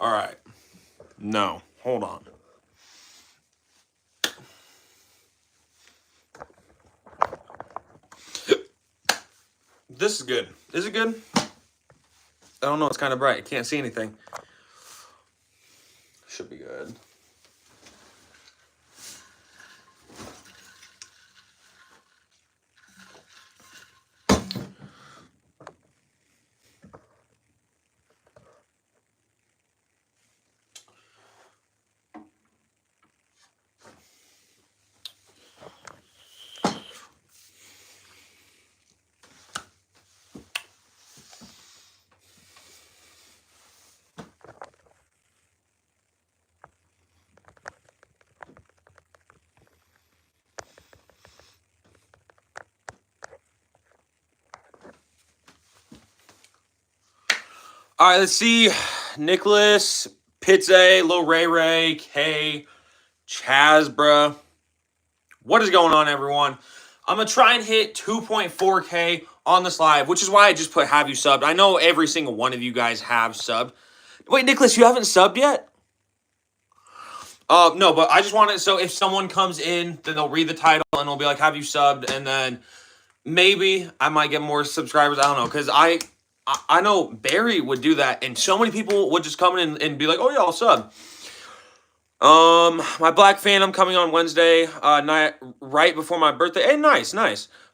All right. No. Hold on. This is good. Is it good? I don't know. It's kind of bright. I can't see anything. Should be good. All right, let's see. Nicholas, Pizze, Lil Ray Ray, K, Chasbra. What is going on, everyone? I'm going to try and hit 2.4K on this live, which is why I just put have you subbed. I know every single one of you guys have subbed. Wait, Nicholas, you haven't subbed yet? No, but I just wanted, so if someone comes in, then they'll read the title and they'll be like, have you subbed? And then maybe I might get more subscribers. I don't know, because I know Barry would do that, and so many people would just come in and be like, oh yeah, I'll sub. My Black Phantom coming on Wednesday, night right before my birthday. Hey, nice.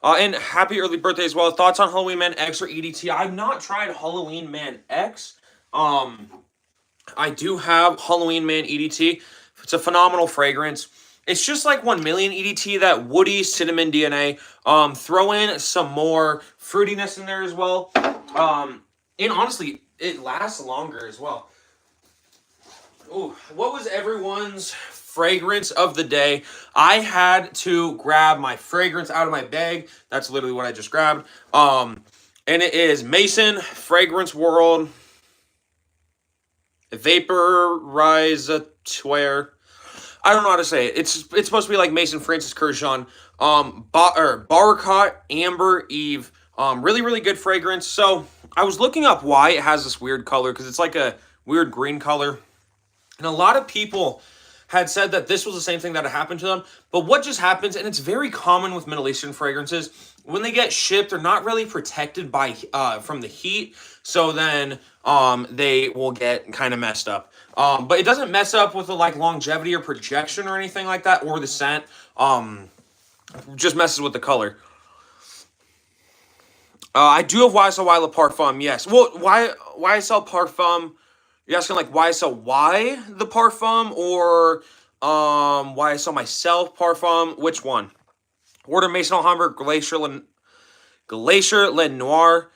And happy early birthday as well. Thoughts on Halloween Man X or EDT? I've not tried Halloween Man X. I do have Halloween Man EDT. It's a phenomenal fragrance. It's just like 1 million EDT, that woody cinnamon DNA. Throw in some more fruitiness in there as well. And honestly, it lasts longer as well. Ooh, what was everyone's fragrance of the day? I had to grab my fragrance out of my bag. That's literally what I just grabbed. And it is Mason Fragrance World Vaporizatoire. I don't know how to say it. It's supposed to be like Mason Francis Kurkdjian. Barakat Amber Eve. Really, really good fragrance. So I was looking up why it has this weird color, because it's like a weird green color. And a lot of people had said that this was the same thing that had happened to them. But what just happens, and it's very common with Middle Eastern fragrances, when they get shipped, they're not really protected by from the heat. So then they will get kind of messed up. But it doesn't mess up with the like longevity or projection or anything like that, or the scent. Just messes with the color. I do have YSL Le Parfum, yes. Well, why YSL Parfum? You're asking like YSL why the Parfum, or YSL myself Parfum? Which one? Order Maison Alhambra Glacier Le Noir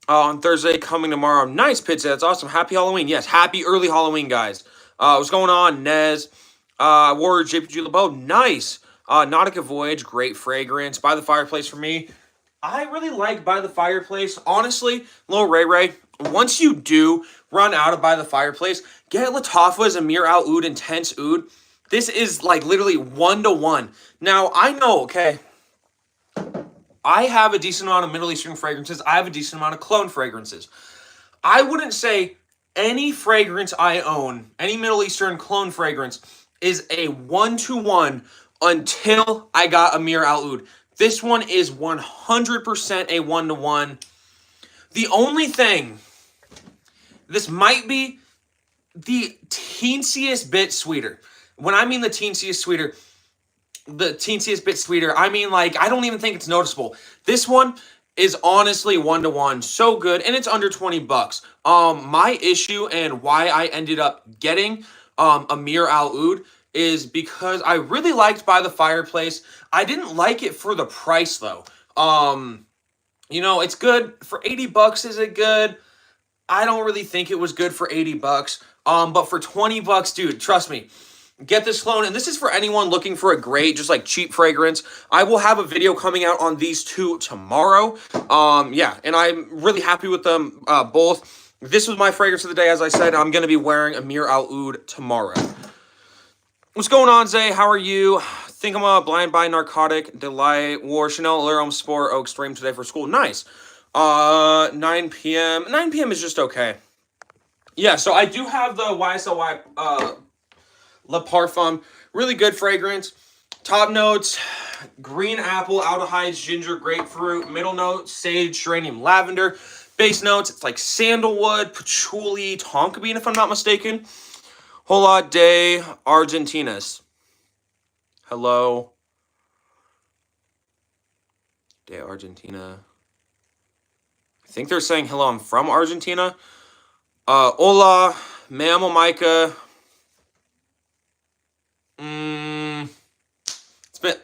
on Thursday, coming tomorrow. Nice, Pizza. That's awesome. Happy Halloween. Yes, happy early Halloween, guys. What's going on, Nez? Warrior JPG LeBeau. Nice. Nautica Voyage, great fragrance. By the Fireplace for me. I really like By the Fireplace. Honestly, Lil Ray Ray, once you do run out of By the Fireplace, get Lattafa's Amir Al Oud Intense Oud. This is like literally 1-to-1. Now, I know, okay, I have a decent amount of Middle Eastern fragrances. I have a decent amount of clone fragrances. I wouldn't say any fragrance I own, any Middle Eastern clone fragrance, is a 1-to-1 until I got Amir Al Oud. This one is 100% a 1-to-1. The only thing, this might be the teensiest bit sweeter. When I mean the teensiest bit sweeter, I mean like, I don't even think it's noticeable. This one is honestly 1-to-1, so good, and it's under 20 bucks. My issue and why I ended up getting Amir Al Oud is because I really liked By the Fireplace. I didn't like it for the price though. You know, it's good for 80 bucks. Is it good? I don't really think it was good for 80 bucks. But for 20 bucks, dude, trust me, get this clone. And this is for anyone looking for a great, just like cheap fragrance. I will have a video coming out on these two tomorrow. Yeah, and I'm really happy with them both. This was my fragrance of the day. As I said, I'm going to be wearing Amir Al Oud tomorrow. What's going on, Zay? How are you? Think I'm a Blind by Narcotic Delight. Wore Chanel L'Homme Sport Oak Stream today for school. Nice. 9 p.m. 9 p.m. is just okay. Yeah, so I do have the YSLY Le Parfum. Really good fragrance. Top notes, green apple, aldehydes, ginger, grapefruit. Middle notes, sage, geranium, lavender. Base notes, it's like sandalwood, patchouli, tonka bean, if I'm not mistaken. Hola de Argentinas. Hello. De Argentina. I think they're saying hello, I'm from Argentina. Hola, me llamo Micah. It's been,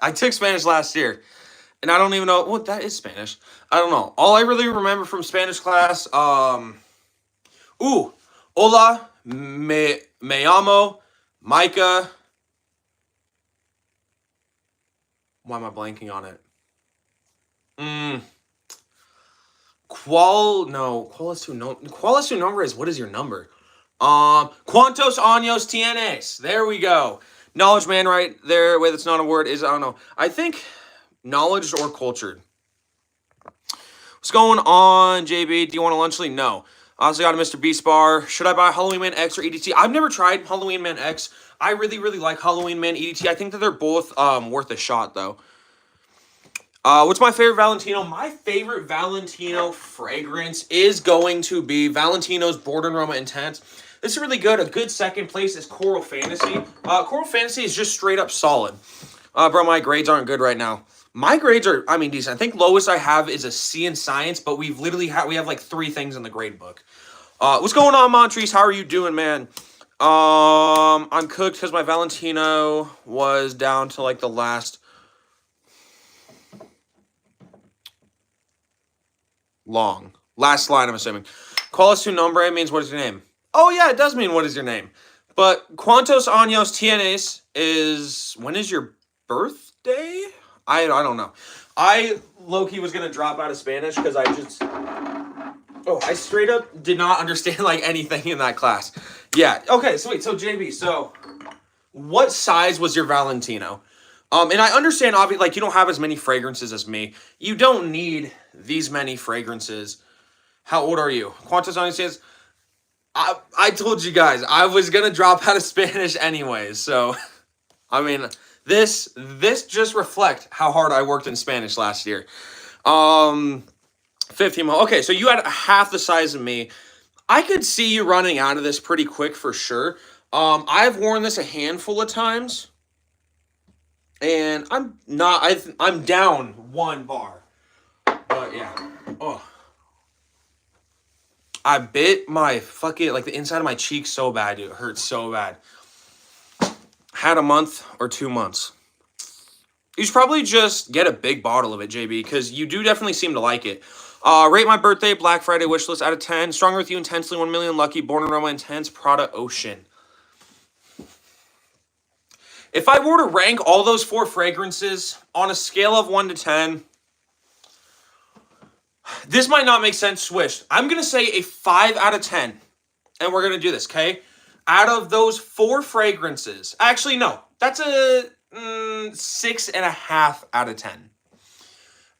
I took Spanish last year, and I don't even know what that is Spanish. I don't know. All I really remember from Spanish class, hola, me llamo Micah. Why am I blanking on it? ¿Cuál es tu nombre is what is your number? ¿Cuántos años tienes? There we go. Knowledge man right there. Wait, that's not a word. Is I don't know. I think knowledge or cultured. What's going on, JB? Do you want a lunch lead? No. I also got a Mr. Beast bar. Should I buy Halloween Man X or EDT? I've never tried Halloween Man X. I really, really like Halloween Man EDT. I think that they're both worth a shot, though. What's my favorite Valentino? My favorite Valentino fragrance is going to be Valentino's Border Aroma Intense. This is really good. A good second place is Coral Fantasy. Coral Fantasy is just straight up solid. Bro, my grades aren't good right now. My grades are, I mean, decent. I think lowest I have is a C in science, but we have like 3 things in the grade book. What's going on, Montrese? How are you doing, man? I'm cooked because my Valentino was down to like the last line, I'm assuming. ¿Cuál es su nombre means what is your name? Oh, yeah, it does mean what is your name. But ¿cuántos años tienes is when is your birthday? I don't know. I low-key was going to drop out of Spanish because I straight up did not understand like anything in that class. Yeah, okay, so wait, so JB, so what size was your Valentino? And I understand, obviously, like, you don't have as many fragrances as me. You don't need these many fragrances. How old are you? ¿Cuántos años tienes? I told you guys, I was going to drop out of Spanish anyways. So, I mean, this just reflects how hard I worked in Spanish last year. 15 more. Okay, so you had half the size of me. I could see you running out of this pretty quick for sure. I've worn this a handful of times. And I'm down 1 bar. But yeah. Oh. I bit my like the inside of my cheek so bad, dude. It hurts so bad. Had a month or 2 months. You should probably just get a big bottle of it, JB, because you do definitely seem to like it. Rate my birthday, Black Friday wish list out of 10. Stronger with you intensely, 1 million lucky, Born Aroma Intense, Prada Ocean. If I were to rank all those 4 fragrances on a scale of 1 to 10, this might not make sense, Swish. I'm going to say a 5 out of 10. And we're going to do this, okay? Out of those 4 fragrances. Actually, no. That's a 6.5 out of 10.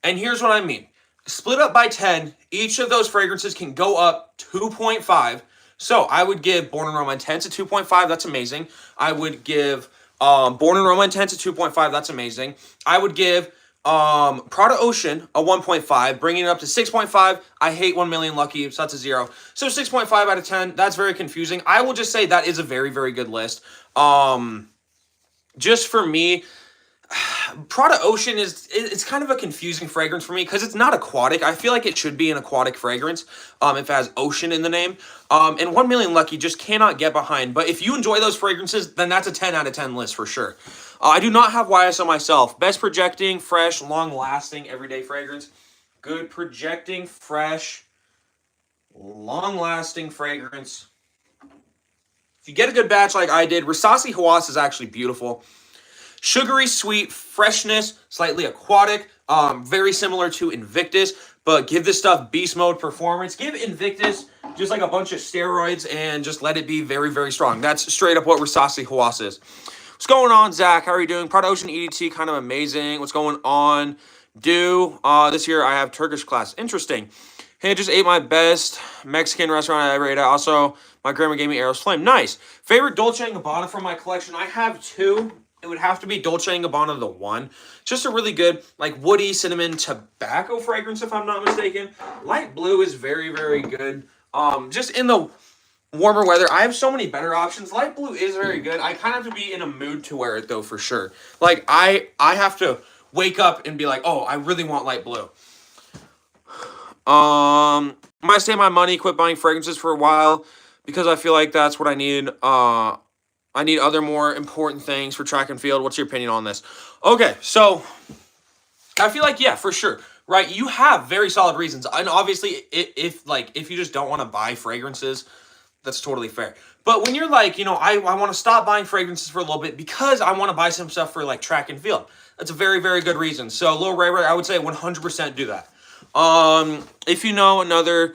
And here's what I mean. Split up by 10, each of those fragrances can go up 2.5. So I would give Born Aroma Intense a 2.5. That's amazing. I would give Born Aroma Intense a 2.5. That's amazing. I would give Prada Ocean a 1.5, bringing it up to 6.5. I hate 1 million lucky, so that's a 0. So 6.5 out of 10. That's very confusing. I will just say that is a very, very good list. Just for me, Prada Ocean it's kind of a confusing fragrance for me because it's not aquatic. I feel like it should be an aquatic fragrance if it has ocean in the name. And 1 million lucky just cannot get behind. But if you enjoy those fragrances, then that's a 10 out of 10 list for sure. I do not have YSL myself. Best projecting, fresh, long-lasting, everyday fragrance. Good projecting, fresh, long-lasting fragrance. If you get a good batch like I did, Risasi Hawass is actually beautiful. Sugary, sweet, freshness, slightly aquatic, very similar to Invictus, but give this stuff beast mode performance. Give Invictus just like a bunch of steroids and just let it be very, very strong. That's straight up what Risasi Hawass is. What's going on, Zach? How are you doing? Prada Ocean EDT, kind of amazing. What's going on? This year I have Turkish class. Interesting. Hey, just ate my best Mexican restaurant I ever ate at. Also, my grandma gave me Eros Flame. Nice. Favorite Dolce & Gabbana from my collection? I have two. It would have to be Dolce & Gabbana the One. Just a really good, like, woody cinnamon tobacco fragrance, if I'm not mistaken. Light blue is very, very good. Just in the warmer weather, I have so many better options. Light blue is very good. I kind of have to be in a mood to wear it, though, for sure. Like, I have to wake up and be like, oh, I really want light blue. Might save my money, quit buying fragrances for a while because I feel like that's what I need. I need other more important things for track and field. What's your opinion on this? Okay, so I feel like, yeah, for sure. Right, you have very solid reasons. And obviously, if you just don't want to buy fragrances, that's totally fair. But when you're like, I want to stop buying fragrances for a little bit because I want to buy some stuff for like track and field. That's a very, very good reason. So, Lil Ray Ray, I would say 100% do that. If you know another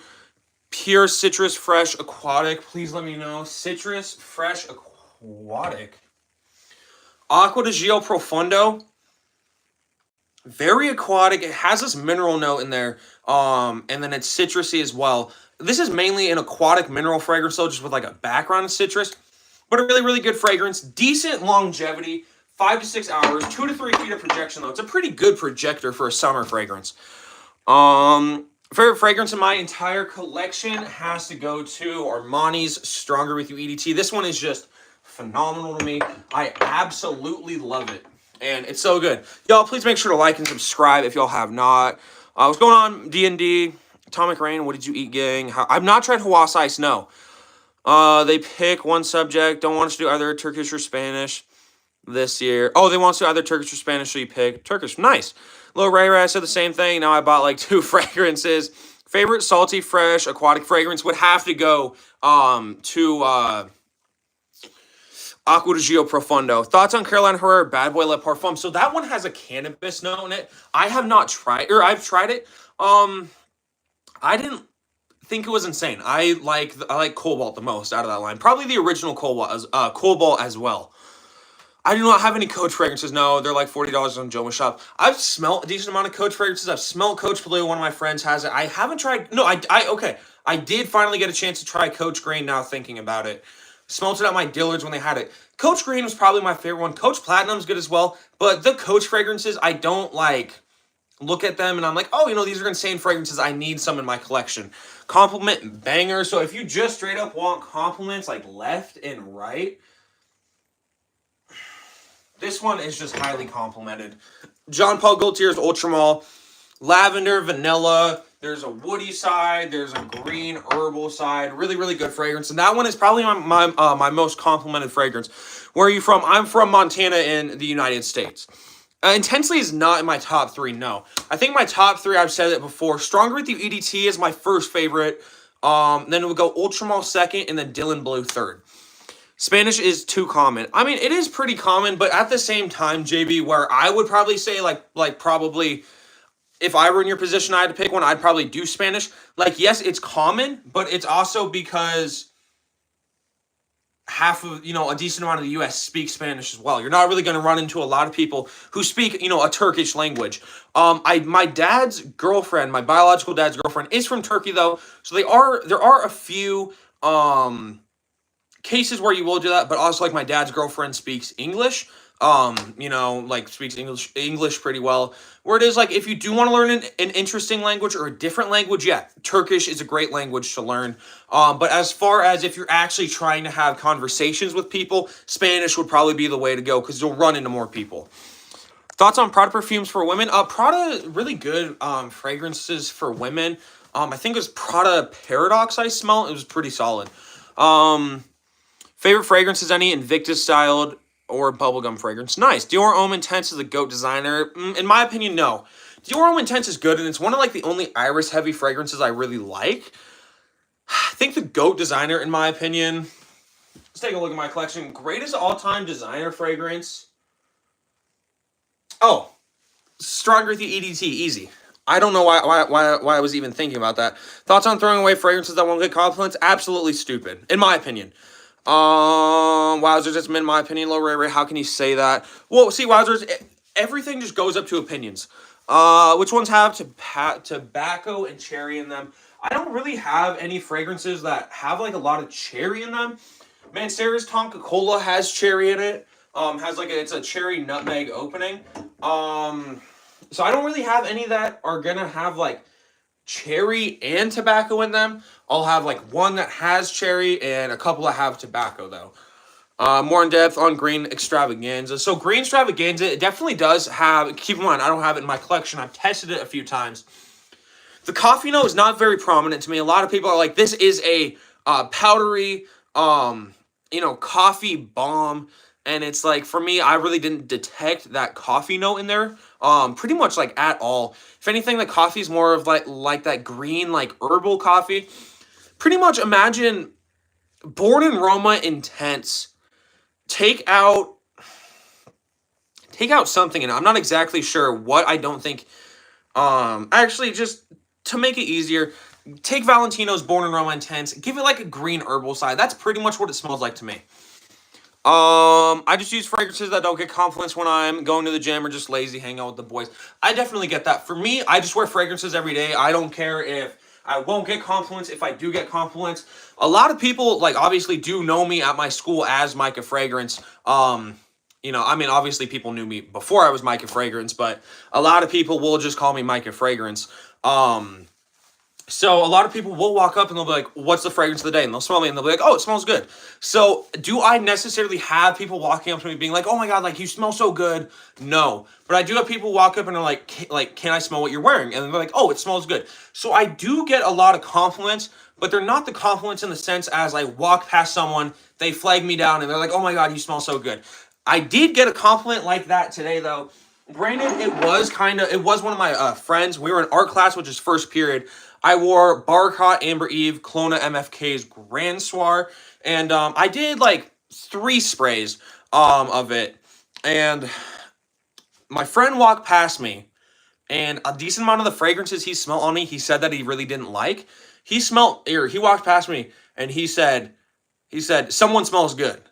pure citrus fresh aquatic, please let me know. Citrus fresh aquatic. Acqua di Gio Profondo. Very aquatic. It has this mineral note in there. And then it's citrusy as well. This is mainly an aquatic mineral fragrance, though, just with like a background of citrus. But a really, really good fragrance. Decent longevity. 5 to 6 hours. 2 to 3 feet of projection, though. It's a pretty good projector for a summer fragrance. Favorite fragrance in my entire collection has to go to Armani's Stronger With You EDT. This one is just phenomenal to me. I absolutely love it. And it's so good. Y'all, please make sure to like and subscribe if y'all have not. What's going on, D&D? Atomic Rain, what did you eat, gang? I've not tried Hawass Ice, no. They pick one subject. Don't want us to do either Turkish or Spanish this year. Oh, they want us to do either Turkish or Spanish, so you pick Turkish. Nice. Lil Ray Ray, I said the same thing. Now I bought like 2 fragrances. Favorite salty, fresh, aquatic fragrance would have to go to Acqua di Gio Profondo. Thoughts on Carolina Herrera Bad Boy Le Parfum? So that one has a cannabis note in it. I have not tried, or I've tried it. I didn't think it was insane. I like Cobalt the most out of that line. Probably the original Cobalt as well. I do not have any Coach fragrances. No, they're like $40 on Joma Shop. I've smelled a decent amount of Coach fragrances. I've smelled Coach Blue. One of my friends has it. I haven't tried. No, okay. I did finally get a chance to try Coach Green now thinking about it. Smelled it at my Dillard's when they had it. Coach Green was probably my favorite one. Coach Platinum's good as well. But the Coach fragrances, I don't like look at them and I'm like, oh, these are insane fragrances. I need some in my collection. Compliment banger. So if you just straight up want compliments like left and right, this one is just highly complimented. John Paul Gaultier's Ultramall. Lavender, vanilla. There's a woody side. There's a green herbal side. Really, really good fragrance. And that one is probably my most complimented fragrance. Where are you from? I'm from Montana in the United States. Intensely is not in my top 3, no. I think my top 3, I've said it before. Stronger With You EDT is my first favorite. Then it would go Ultramall second and then Dylan Blue third. Spanish is too common. I mean, it is pretty common, but at the same time, JB, where I would probably say, like probably, if I were in your position, I had to pick one, I'd probably do Spanish. Like, yes, it's common, but it's also because half of, a decent amount of the U.S. speak Spanish as well. You're not really going to run into a lot of people who speak, a Turkish language. My dad's girlfriend, my biological dad's girlfriend, is from Turkey, though. So there are a few, cases where you will do that, but also like my dad's girlfriend speaks English, speaks English pretty well. Where it is like if you do want to learn an interesting language or a different language, yeah, Turkish is a great language to learn. But as far as if you're actually trying to have conversations with people, Spanish would probably be the way to go because you'll run into more people. Thoughts on Prada perfumes for women? Prada, really good fragrances for women. I think it was Prada Paradox I smelled. It was pretty solid. Favorite fragrances, any Invictus styled or bubblegum fragrance? Nice. Dior Homme Intense is a GOAT designer. In my opinion, no. Dior Homme Intense is good, and it's one of like the only iris heavy fragrances I really like. I think the GOAT designer, in my opinion. Let's take a look at my collection. Greatest all-time designer fragrance. Oh, Stronger With You EDT, easy. I don't know why I was even thinking about that. Thoughts on throwing away fragrances that won't get compliments? Absolutely stupid, in my opinion. Wowzers, it's in my opinion, Lil Ray Ray. How can you say that? Well, see, Wowzers, everything just goes up to opinions. Which ones have tobacco and cherry in them? I don't really have any fragrances that have like a lot of cherry in them. Mancera's Tonka Cola has cherry in it. Has like it's a cherry nutmeg opening. So I don't really have any that are gonna have like cherry and tobacco in them. I'll have like one that has cherry and a couple that have tobacco though. More in depth on Green Extravaganza. So Green Extravaganza, it definitely does have. Keep in mind, I don't have it in my collection. I've tested it a few times. The coffee note is not very prominent to me. A lot of people are like, this is a powdery, coffee bomb. And it's like, for me, I really didn't detect that coffee note in there, pretty much like at all. If anything, the coffee is more of like that green, like herbal coffee. Pretty much imagine Born in Roma Intense. Take out something, and I'm not exactly sure what. I don't think. Actually, just to make it easier, take Valentino's Born in Roma Intense, give it like a green herbal side. That's pretty much what it smells like to me. I just use fragrances that don't get compliments when I'm going to the gym or just lazy, hang out with the boys. I definitely get that. For me, I just wear fragrances every day. I don't care if I won't get compliments, if I do get compliments. A lot of people, like, obviously do know me at my school as Micah Fragrance. Obviously people knew me before I was Micah Fragrance, but a lot of people will just call me Micah Fragrance. So a lot of people will walk up and they'll be like, what's the fragrance of the day? And they'll smell me and they'll be like, oh, it smells good. So do I necessarily have people walking up to me being like, oh my God, like you smell so good? No. But I do have people walk up and are like, can I smell what you're wearing? And they're like, oh, it smells good. So I do get a lot of compliments, but they're not the compliments in the sense as I walk past someone, they flag me down and they're like, oh my God, you smell so good. I did get a compliment like that today though. Granted, it was one of my friends. We were in art class, which is first period. I wore Barcott Amber Eve Kelowna MFK's Grand Soir, and I did like 3 sprays of it, and my friend walked past me, and a decent amount of the fragrances he smelled on me, he said that he really didn't like. He walked past me, and he said, someone smells good.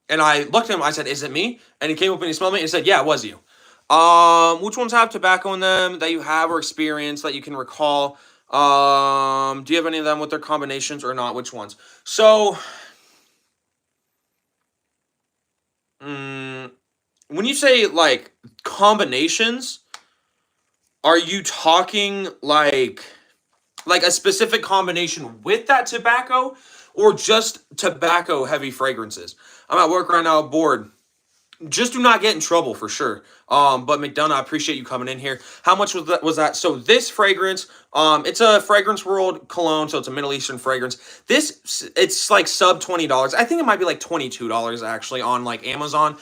And I looked at him, I said, is it me? And he came up and he smelled me, and he said, yeah, it was you. Which ones have tobacco in them that you have or experienced that you can recall? Do you have any of them with their combinations or not? Which ones? So, when you say like combinations, are you talking like a specific combination with that tobacco or just tobacco heavy fragrances? I'm at work right now, bored. Just do not get in trouble for sure. But McDonough, I appreciate you coming in here. How much was that? So this fragrance, it's a Fragrance World cologne, so it's a Middle Eastern fragrance. It's like sub $20. I think it might be like $22 actually on like Amazon.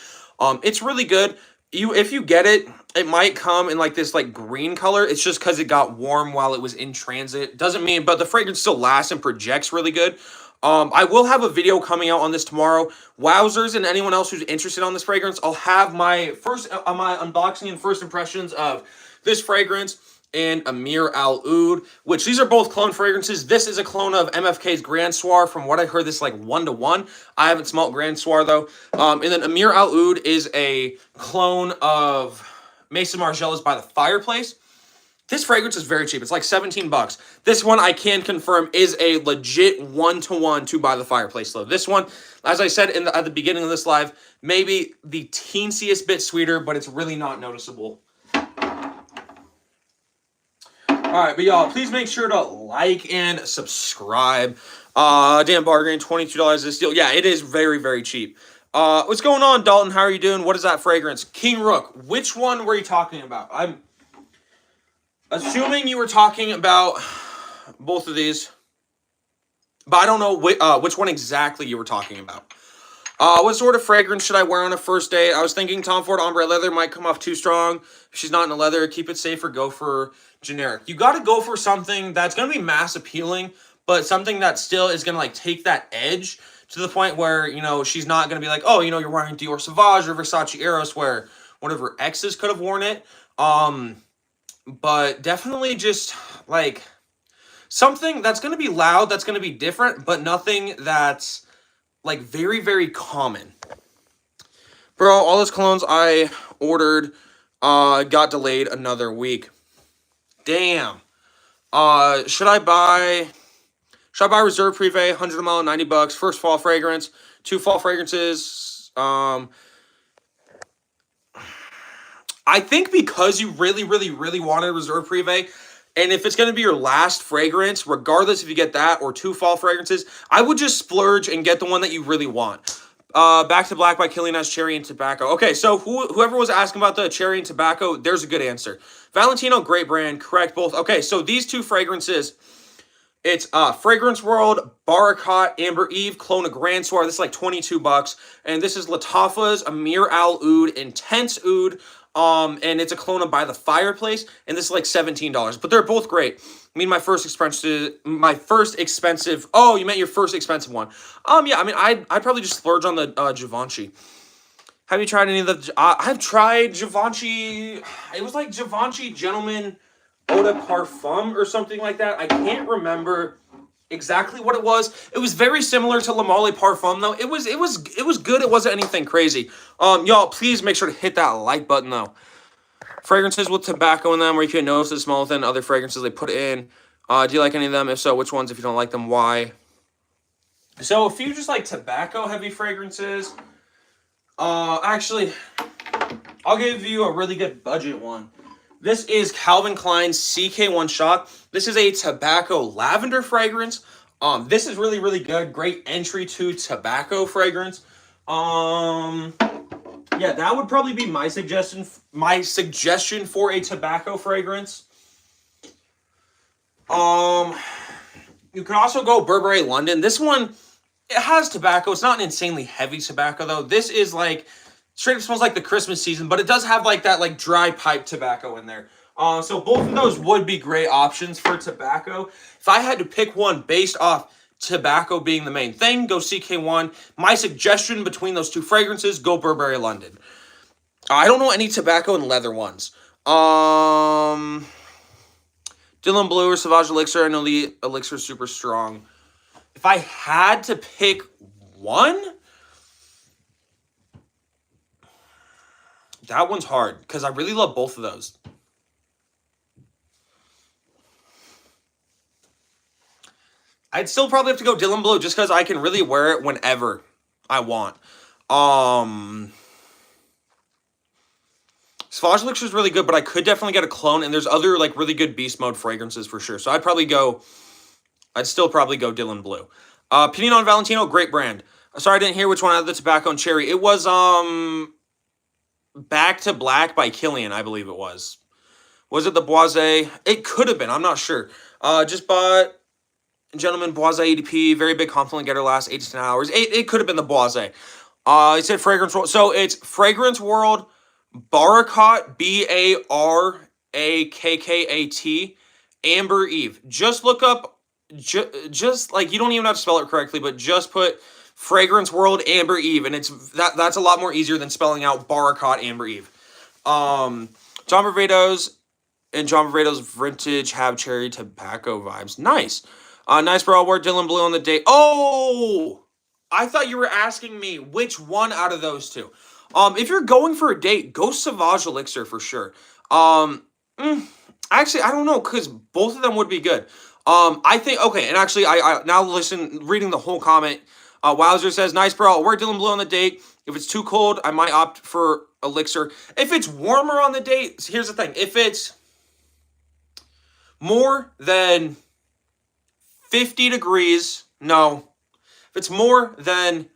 It's really good. If you get it, it might come in like this like green color. It's just because it got warm while it was in transit. Doesn't mean, but the fragrance still lasts and projects really good. I will have a video coming out on this tomorrow. Wowzers and anyone else who's interested on this fragrance, I'll have my my unboxing and first impressions of this fragrance and Amir Al Oud, which these are both clone fragrances. This is a clone of MFK's Grand Soir. From what I heard, this is like 1-to-1. I haven't smelled Grand Soir though. And then Amir Al Oud is a clone of Maison Margiela's By the Fireplace. This fragrance is very cheap. It's like 17 bucks. This one I can confirm is a legit 1-to-1 to By the Fireplace though. This one, as I said at the beginning of this live, maybe the teensiest bit sweeter, but it's really not noticeable. Alright, but y'all, please make sure to like and subscribe. Dan Bargain, $22 this deal. Yeah, it is very, very cheap. What's going on, Dalton? How are you doing? What is that fragrance? King Rook. Which one were you talking about? I'm assuming you were talking about both of these, but I don't know which one exactly you were talking about. What sort of fragrance should I wear on a first date? I was thinking Tom Ford Ombre Leather might come off too strong. If she's not in a leather, keep it safe or go for generic. You got to go for something that's going to be mass appealing, but something that still is going to like take that edge to the point where, she's not going to be like, oh, you're wearing Dior Sauvage or Versace Eros where one of her exes could have worn it. But definitely just like something that's going to be loud, that's going to be different, but nothing that's like very, very common. Bro, all those colognes I ordered got delayed another week. Damn. Should I buy Reserve Privé, 100 ml, $90, first fall fragrance, 2 fall fragrances. I think because you really, really, really wanted Reserve Privé, and if it's going to be your last fragrance, regardless if you get that or 2 fall fragrances, I would just splurge and get the one that you really want. Back to Black by Kilian has cherry and tobacco. Okay, so whoever was asking about the cherry and tobacco, there's a good answer. Valentino, great brand, correct both. Okay, so these 2 fragrances, it's Fragrance World, Barakat, Amber Eve, Clone of Grand Soir. This is like $22. And this is Lattafa's Amir Al Oud, Intense Oud. And it's a clone of By the Fireplace, and this is like $17. But they're both great. I mean, my first expensive. Oh, you meant your first expensive one. Yeah. I mean, I'd probably just splurge on the Givenchy. Have you tried any of the? I've tried Givenchy. It was like Givenchy Gentleman Eau de Parfum or something like that. I can't remember exactly what it was. It was very similar to La Mole Parfum though. It was good. It wasn't anything crazy. Y'all, please make sure to hit that like button though. Fragrances with tobacco in them where you can notice the smell than other fragrances they put in. Do you like any of them? If so, which ones? If you don't like them, why? So if you just like tobacco heavy fragrances, actually, I'll give you a really good budget one. This is Calvin Klein's CK1 Shot. This is a tobacco lavender fragrance. This is really, really good. Great entry to tobacco fragrance. Yeah, that would probably be my suggestion. My suggestion for a tobacco fragrance. You could also go Burberry London. This one, it has tobacco. It's not an insanely heavy tobacco though. This is like straight up smells like the Christmas season, but it does have like that like dry pipe tobacco in there. So both of those would be great options for tobacco. If I had to pick one based off tobacco being the main thing, go CK1. My suggestion between those 2 fragrances, go Burberry London. I don't know any tobacco and leather ones. Dylan Blue or Sauvage Elixir. I know the Elixir is super strong. If I had to pick one, that one's hard because I really love both of those. I'd still probably have to go Dylan Blue just because I can really wear it whenever I want. Sauvage Elixir is really good, but I could definitely get a clone, and there's other like really good beast mode fragrances for sure. So I'd still probably go Dylan Blue. Pinion on Valentino, great brand. Sorry I didn't hear which one had the tobacco and cherry. It was Back to Black by Kilian, I believe it was. Was it the Boise? It could have been. I'm not sure. Just bought Gentleman Boise EDP. Very big compliment getter last 8 to 10 hours. It could have been the Boise. It said Fragrance World. So it's Fragrance World, Barakat, Barakkat, Amber Eve. Just look up, just like you don't even have to spell it correctly, but just put Fragrance World Amber Eve, and that's a lot more easier than spelling out Barakat Amber Eve. John Barbados and John Barbados Vintage have cherry tobacco vibes. Nice. Nice bro. Wear Dylan Blue on the date. Oh, I thought you were asking me which one out of those 2. If you're going for a date, go Sauvage Elixir for sure. Actually, I don't know because both of them would be good. I think okay, and actually, I now reading the whole comment. Wowzer says, nice bro, I'll wear Dylan Blue on the date. If it's too cold, I might opt for Elixir. If it's warmer on the date, here's the thing. If it's more than 50 degrees, no. If it's more than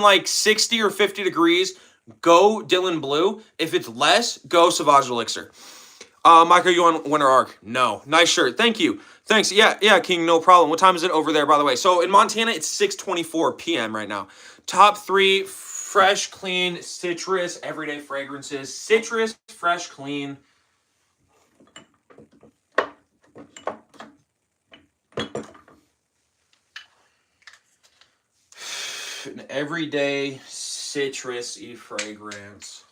like 60 or 50 degrees, go Dylan Blue. If it's less, go Sauvage Elixir. Mike, are you on Winter Arc? No. Nice shirt. Thank you. Thanks. Yeah, King, no problem. What time is it over there, by the way? So in Montana, it's 6:24 p.m. right now. Top 3 fresh, clean, citrus, everyday fragrances. Citrus, fresh, clean. An everyday citrus-y fragrance.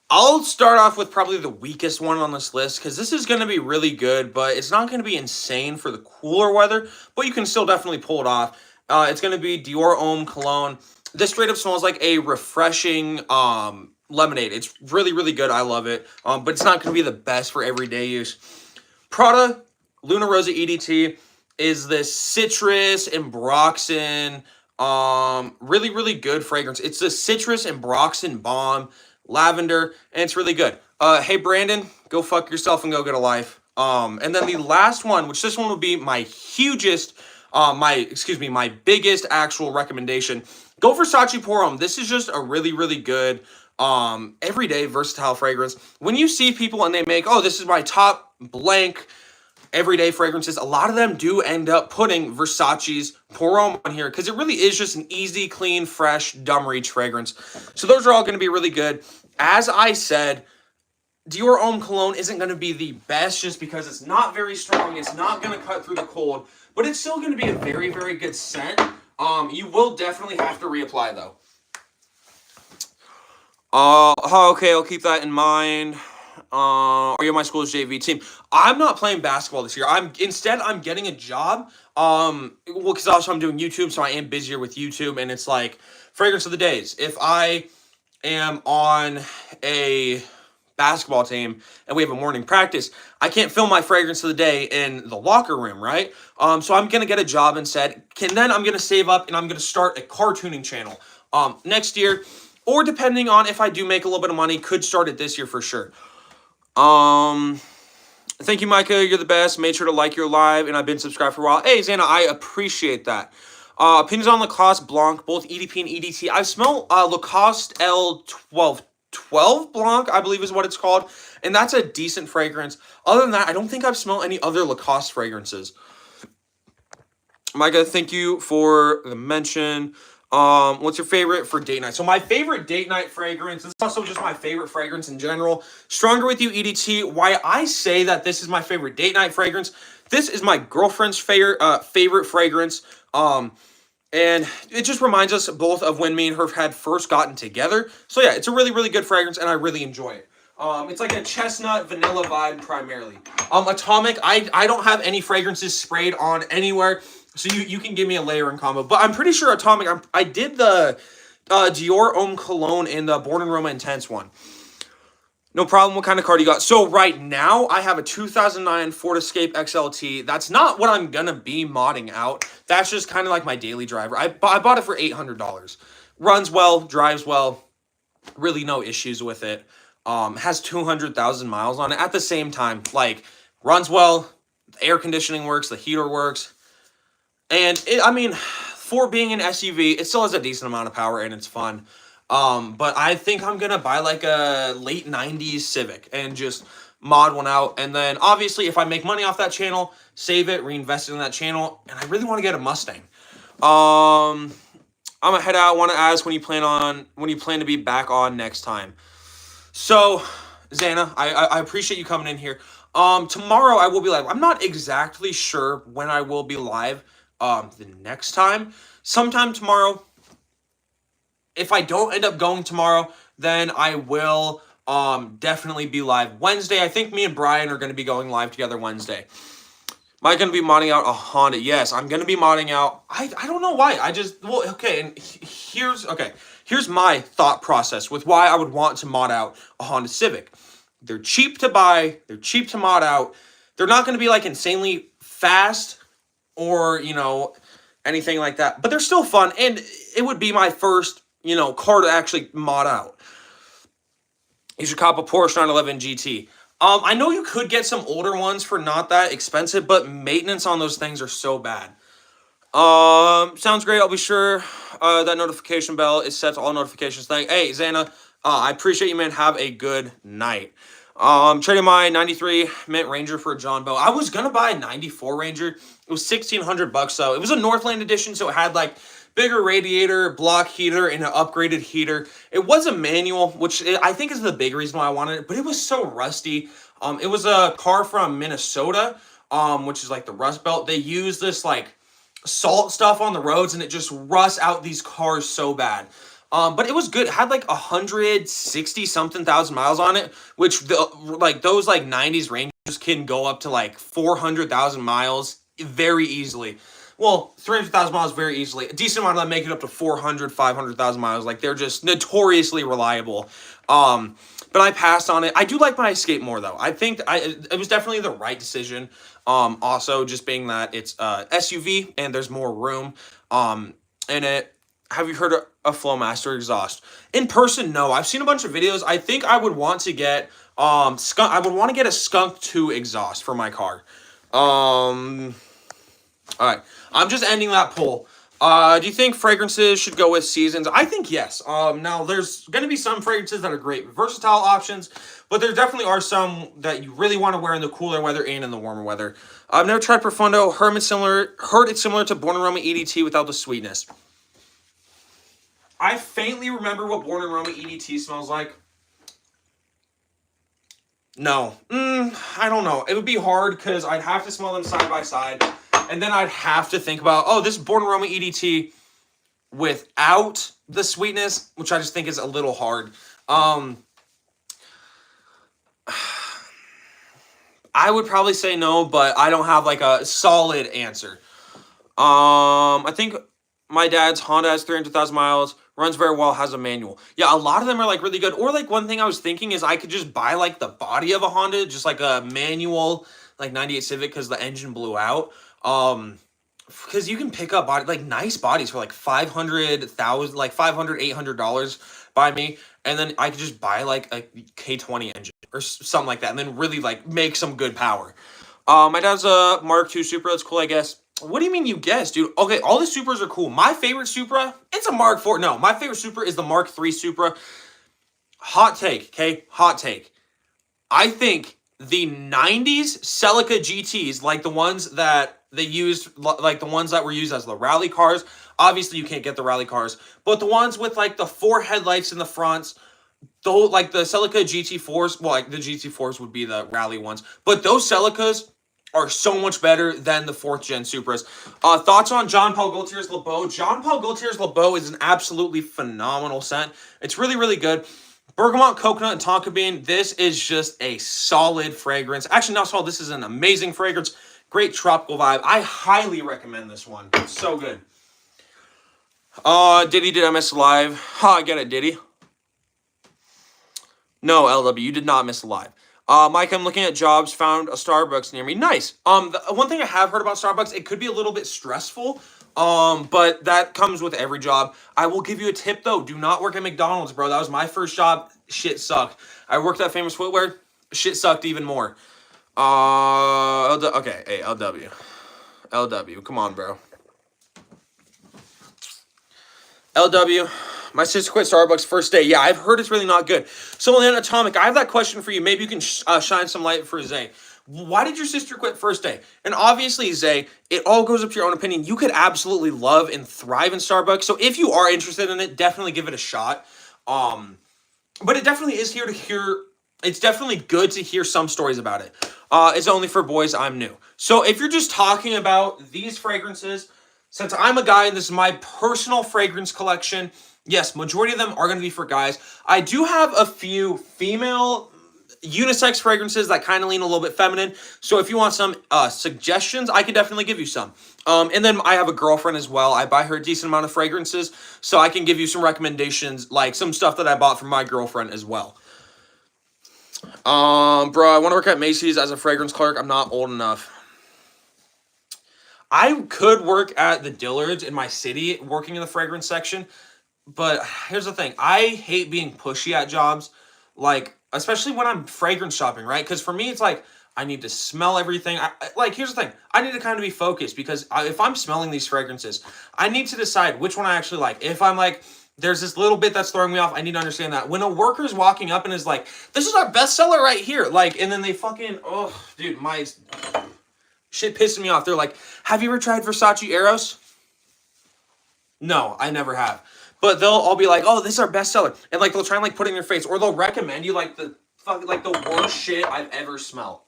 I'll start off with probably the weakest one on this list because this is going to be really good, but it's not going to be insane for the cooler weather, but you can still definitely pull it off. It's going to be Dior Homme Cologne. This straight up smells like a refreshing lemonade. It's really, really good. I love it. But it's not going to be the best for everyday use. Prada Luna Rosa EDT is this citrus and Broxin, really, really good fragrance. It's the citrus and Broxin balm, lavender, and it's really good. Hey Brandon, go fuck yourself and go get a life. And then the last one, which this one will be my hugest, my biggest actual recommendation. Go Versace Pour Homme. This is just a really, really good, everyday versatile fragrance. When you see people and they make, oh, this is my top blank everyday fragrances, a lot of them do end up putting Versace's Pour Homme on here because it really is just an easy, clean, fresh, dumb reach fragrance. So those are all going to be really good. As I said, Dior Homme Cologne isn't going to be the best just because it's not very strong. It's not going to cut through the cold, but it's still going to be a very, very good scent. You will definitely have to reapply though. Okay, I'll keep that in mind. Are you on my school's JV team? I'm not playing basketball this year. I'm getting a job. Well, because also I'm doing YouTube, so I am busier with YouTube, and it's like fragrance of the days. If I am on a basketball team and we have a morning practice, I can't film my fragrance of the day in the locker room, right? So I'm gonna get a job instead. Then I'm gonna save up and I'm gonna start a cartooning channel next year, or depending on if I do make a little bit of money, could start it this year for sure. Thank you, Micah. You're the best. Made sure to like your live, and I've been subscribed for a while. Hey, Xana, I appreciate that. Opinions on Lacoste Blanc, both EDP and EDT. I smell Lacoste L1212 Blanc, I believe is what it's called, and that's a decent fragrance. Other than that, I don't think I've smelled any other Lacoste fragrances. Micah, thank you for the mention. What's your favorite for date night? So my favorite date night fragrance, this is also just my favorite fragrance in general, Stronger With You EDT. Why I say that this is my favorite date night fragrance, this is my girlfriend's favorite fragrance. And it just reminds us both of when me and her had first gotten together. So yeah, it's a really, really good fragrance, and I really enjoy it. It's like a chestnut vanilla vibe primarily. Atomic, I don't have any fragrances sprayed on anywhere, so you can give me a layering combo. But I'm pretty sure Atomic, I did the Dior Homme Cologne in the Born in Roma Intense one. No problem. What kind of car do you got? So right now, I have a 2009 Ford Escape XLT. That's not what I'm going to be modding out. That's just kind of like my daily driver. I bought it for $800. Runs well, drives well. Really no issues with it. Has 200,000 miles on it. At the same time, like, runs well. The air conditioning works. The heater works. And, for being an SUV, it still has a decent amount of power and it's fun. But I think I'm going to buy like a late 90s Civic and just mod one out. And then obviously if I make money off that channel, save it, reinvest it in that channel. And I really want to get a Mustang. I'm going to head out. I want to ask when you plan to be back on next time. So, Xana, I appreciate you coming in here. Tomorrow I will be live. I'm not exactly sure when I will be live the next time. Sometime tomorrow. If I don't end up going tomorrow, then I will definitely be live Wednesday. I think me and Brian are going to be going live together Wednesday. Am I going to be modding out a Honda? Yes, I'm going to be modding out. I don't know why. Here's my thought process with why I would want to mod out a Honda Civic. They're cheap to buy. They're cheap to mod out. They're not going to be like insanely fast or, anything like that. But they're still fun. And it would be my first, car to actually mod out. You should cop a Porsche 911 GT. I know you could get some older ones for not that expensive, but maintenance on those things are so bad. Sounds great. I'll be sure that notification bell is set to all notifications. Hey, Xana, I appreciate you, man. Have a good night. Trading my 93 Mint Ranger for a John Bow. I was gonna buy a 94 Ranger. It was $1,600 though. It was a Northland edition, so it had like bigger radiator, block heater, and an upgraded heater. It was a manual, which I think is the big reason why I wanted it, but it was so rusty. It was a car from Minnesota, which is like the Rust Belt. They use this like salt stuff on the roads, and it just rusts out these cars so bad. But it was good. It had like 160 something thousand miles on it, which those 90s Rangers can go up to like 400,000 miles very easily. well, 300,000 miles very easily. A decent amount of them make it up to 400, 500,000 miles. Like, they're just notoriously reliable. But I passed on it. I do like my Escape more, though. I think it was definitely the right decision. Also, just being that it's SUV and there's more room in it. Have you heard of a Flowmaster exhaust? In person, no. I've seen a bunch of videos. I think I would want to get skunk. I would want to get a Skunk 2 exhaust for my car. All right. I'm just ending that poll. Do you think fragrances should go with seasons? I think yes. Now there's going to be some fragrances that are great versatile options, but there definitely are some that you really want to wear in the cooler weather and in the warmer weather. I've never tried Profundo. Heard it's similar to Born Aroma EDT without the sweetness. I faintly remember what Born Aroma EDT smells like. No. I don't know. It would be hard because I'd have to smell them side by side. And then I'd have to think about, oh, this is Born Aroma EDT without the sweetness, which I just think is a little hard. I would probably say no, but I don't have like a solid answer. I think my dad's Honda has 300,000 miles, runs very well, has a manual. Yeah, a lot of them are like really good. Or like one thing I was thinking is I could just buy like the body of a Honda, just like a manual, like 98 Civic because the engine blew out. Because you can pick up nice bodies for like $500,000, like $500, $800 by me, and then I could just buy like a K20 engine or something like that, and then really like make some good power. My dad's a Mark II Supra. That's cool, I guess. What do you mean you guess, dude? Okay, all the Supras are cool. My favorite Supra, it's a Mark IV. No, my favorite Supra is the Mark III Supra. Hot take, okay? Hot take. I think the 90s Celica GTs, like the ones that they used, like the ones that were used as the rally cars. Obviously, you can't get the rally cars, but the ones with like the 4 headlights in the fronts, like the Celica GT4s, well, like the GT4s would be the rally ones, but those Celicas are so much better than the 4th gen Supras. Thoughts on Jean Paul Gaultier's Le Beau? Jean Paul Gaultier's Le Beau is an absolutely phenomenal scent. It's really, really good. Bergamot, Coconut, and Tonka Bean. This is just a solid fragrance. Actually, not solid. This is an amazing fragrance. Great tropical vibe. I highly recommend this one. It's so good. Diddy, did I miss live? I get it, Diddy. No, LW, you did not miss live. Mike, I'm looking at jobs, found a Starbucks near me. Nice. The one thing I have heard about Starbucks, it could be a little bit stressful, but that comes with every job. I will give you a tip, though. Do not work at McDonald's, bro. That was my first job. Shit sucked. I worked at Famous Footwear. Shit sucked even more. Okay, hey, LW. LW, come on, bro. LW, my sister quit Starbucks first day. Yeah, I've heard it's really not good. So, then, Atomic, I have that question for you. Maybe you can shine some light for Zay. Why did your sister quit first day? And obviously, Zay, it all goes up to your own opinion. You could absolutely love and thrive in Starbucks. So if you are interested in it, definitely give it a shot. But it definitely is here to hear. It's definitely good to hear some stories about it. It's only for boys. I'm new. So if you're just talking about these fragrances, since I'm a guy and this is my personal fragrance collection, yes, majority of them are going to be for guys. I do have a few female unisex fragrances that kind of lean a little bit feminine. So if you want some suggestions, I can definitely give you some. And then I have a girlfriend as well. I buy her a decent amount of fragrances, so I can give you some recommendations, like some stuff that I bought from my girlfriend as well. Bro, I want to work at Macy's as a fragrance clerk. I'm not old enough. I could work at the Dillards in my city working in the fragrance section, but here's the thing. I hate being pushy at jobs, like, especially when I'm fragrance shopping, right? Because for me, it's like, I need to smell everything. Here's the thing. I need to kind of be focused because if I'm smelling these fragrances, I need to decide which one I actually like. If I'm like, there's this little bit that's throwing me off, I need to understand that. When a worker's walking up and is like, this is our bestseller right here, like, and then they fucking, oh, dude, my shit pissing me off. They're like, have you ever tried Versace Eros? No, I never have. But they'll all be like, oh, this is our bestseller. And like they'll try and like put it in your face. Or they'll recommend you like the worst shit I've ever smelled.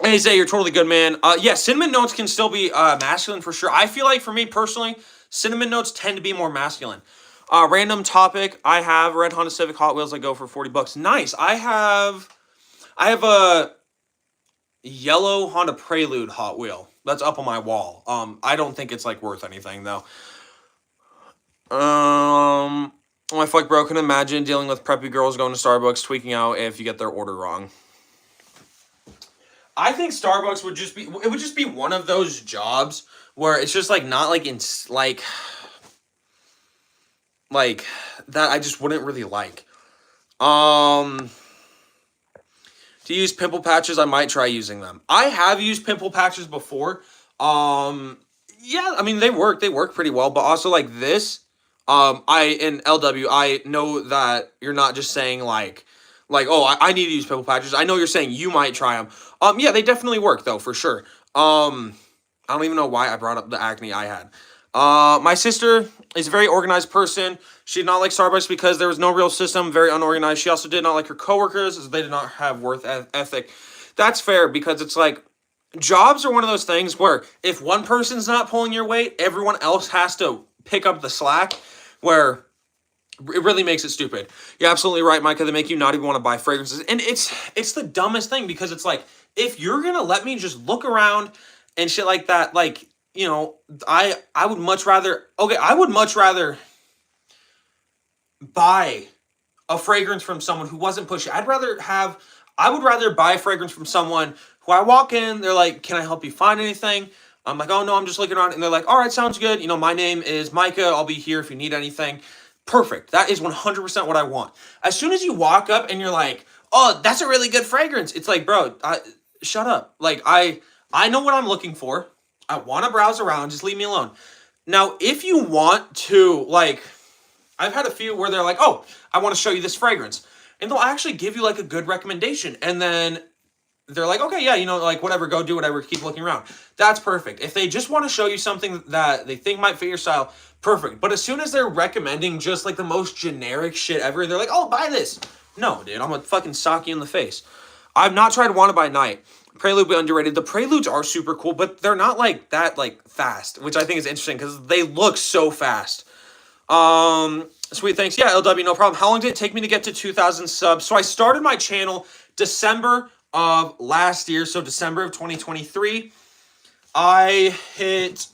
Hey Zay, you're totally good, man. Yeah, cinnamon notes can still be masculine for sure. I feel like for me personally, cinnamon notes tend to be more masculine. Random topic. I have a red Honda Civic Hot Wheels that go for $40. Nice. I have a yellow Honda Prelude Hot Wheel. that's up on my wall. I don't think it's like worth anything though. My like broken. Imagine dealing with preppy girls going to Starbucks, tweaking out if you get their order wrong. I think Starbucks would just be one of those jobs where it's just like not like in like that I just wouldn't really like. To use pimple patches, I might try using them. I have used pimple patches before. Yeah, I mean they work pretty well, but also like this, in LW, I know that you're not just saying like oh, I need to use pimple patches. I know you're saying you might try them. Yeah, they definitely work though for sure. I don't even know why I brought up the acne I had. My sister is a very organized person. She did not like Starbucks because there was no real system, very unorganized. She also did not like her coworkers as they did not have work ethic. That's fair because it's like jobs are one of those things where if one person's not pulling your weight, everyone else has to pick up the slack, where it really makes it stupid. You're absolutely right, Micah. They make you not even want to buy fragrances. And it's the dumbest thing because it's like, if you're going to let me just look around and shit like that, like, you know, I would much rather, okay, I would much rather buy a fragrance from someone who wasn't pushy. I would rather buy a fragrance from someone who I walk in, they're like, can I help you find anything? I'm like, oh no, I'm just looking around. And they're like, all right, sounds good. You know, my name is Micah. I'll be here if you need anything. Perfect. That is 100% what I want. As soon as you walk up and you're like, oh, that's a really good fragrance. It's like, bro, shut up. Like, I know what I'm looking for. I want to browse around. Just leave me alone. Now, if you want to, like, I've had a few where they're like, oh, I want to show you this fragrance. And they'll actually give you, like, a good recommendation. And then they're like, okay, yeah, you know, like, whatever, go do whatever, keep looking around. That's perfect. If they just want to show you something that they think might fit your style, perfect. But as soon as they're recommending just, like, the most generic shit ever, they're like, oh, buy this. No, dude, I'm gonna fucking sock you in the face. I've not tried Wanna by Night. Prelude be underrated. The Preludes are super cool, but they're not, like, that, like, fast, which I think is interesting because they look so fast. Sweet, thanks. Yeah, LW, no problem. How long did it take me to get to 2,000 subs? So I started my channel December of last year, so December of 2023. I hit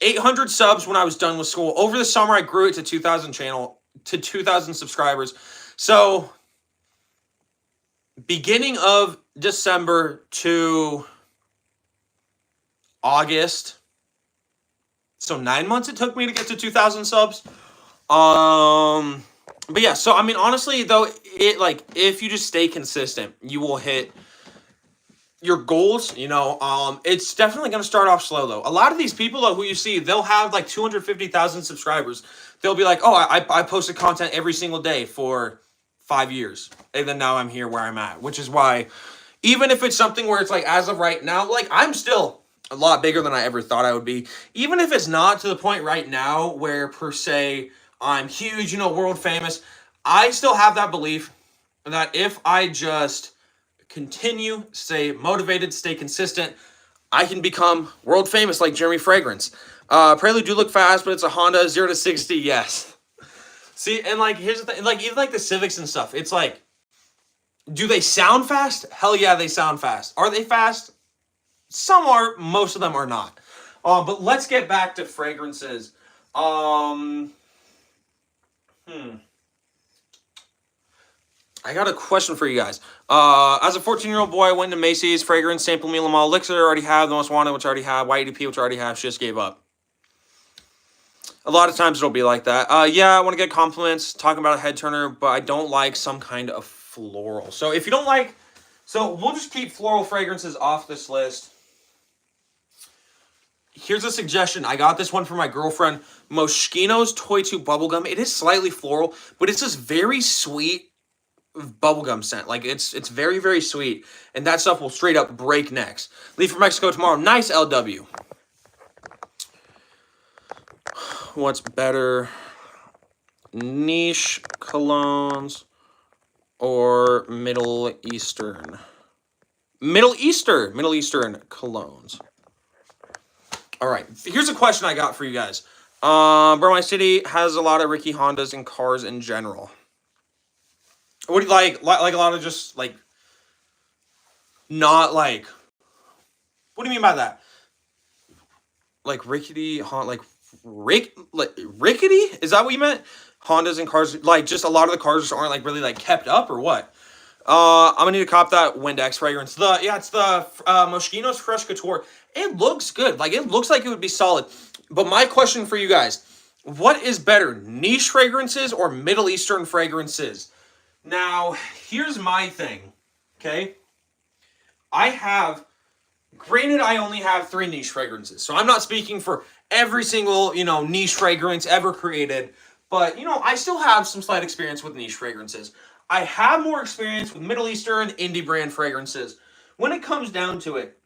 800 subs when I was done with school. Over the summer, I grew it to 2,000 subscribers. So beginning of December to August, so 9 months it took me to get to 2,000 subs. But yeah, so I mean, honestly, though, it like if you just stay consistent, you will hit your goals. You know, it's definitely going to start off slow though. A lot of these people though, who you see, they'll have like 250,000 subscribers. They'll be like, oh, I posted content every single day for 5 years, and then now I'm here where I'm at, which is why, even if it's something where it's like as of right now, like I'm still a lot bigger than I ever thought I would be. Even if it's not to the point right now where per se I'm huge, you know, world famous, I still have that belief that if I just continue, stay motivated, stay consistent, I can become world famous like Jeremy Fragrance. Prelude do look fast, but it's a Honda 0 to 60, yes. See, and like here's the thing, like even like the Civics and stuff, it's like, do they sound fast? Hell yeah, they sound fast. Are they fast? Some are, most of them are not. But let's get back to fragrances. I got a question for you guys. As a 14-year-old boy, I went to Macy's, fragrance, sample me, Lamal Elixir, already have, the most wanted, which I already have, YEDP, which I already have, just gave up. A lot of times it'll be like that. Yeah, I want to get compliments, talking about a head turner, but I don't like some kind of floral. So if you don't like, so we'll just keep floral fragrances off this list. Here's a suggestion. I got this one from my girlfriend. Moschino's Toy Tube Bubblegum. It is slightly floral, but it's this very sweet bubblegum scent. Like, it's very, very sweet. And that stuff will straight up break necks. Leave for Mexico tomorrow. Nice, LW. What's better? Niche colognes or Middle Eastern? Middle Eastern colognes. All right, here's a question I got for you guys. Bro, my city has a lot of Ricky Hondas and cars in general. What do you like? Like a lot of just like, not like What do you mean by that? Like rickety, like rickety? Is that what you meant? Hondas and cars, like just a lot of the cars just aren't like really like kept up or what? I'm gonna need to cop that Windex fragrance. It's the Moschino's Fresh Couture. It looks good. Like it looks like it would be solid. But my question for you guys: what is better, niche fragrances or Middle Eastern fragrances? Now, here's my thing. Okay, I have. Granted, I only have 3 niche fragrances, so I'm not speaking for every single niche fragrance ever created. But I still have some slight experience with niche fragrances. I have more experience with Middle Eastern indie brand fragrances. When it comes down to it,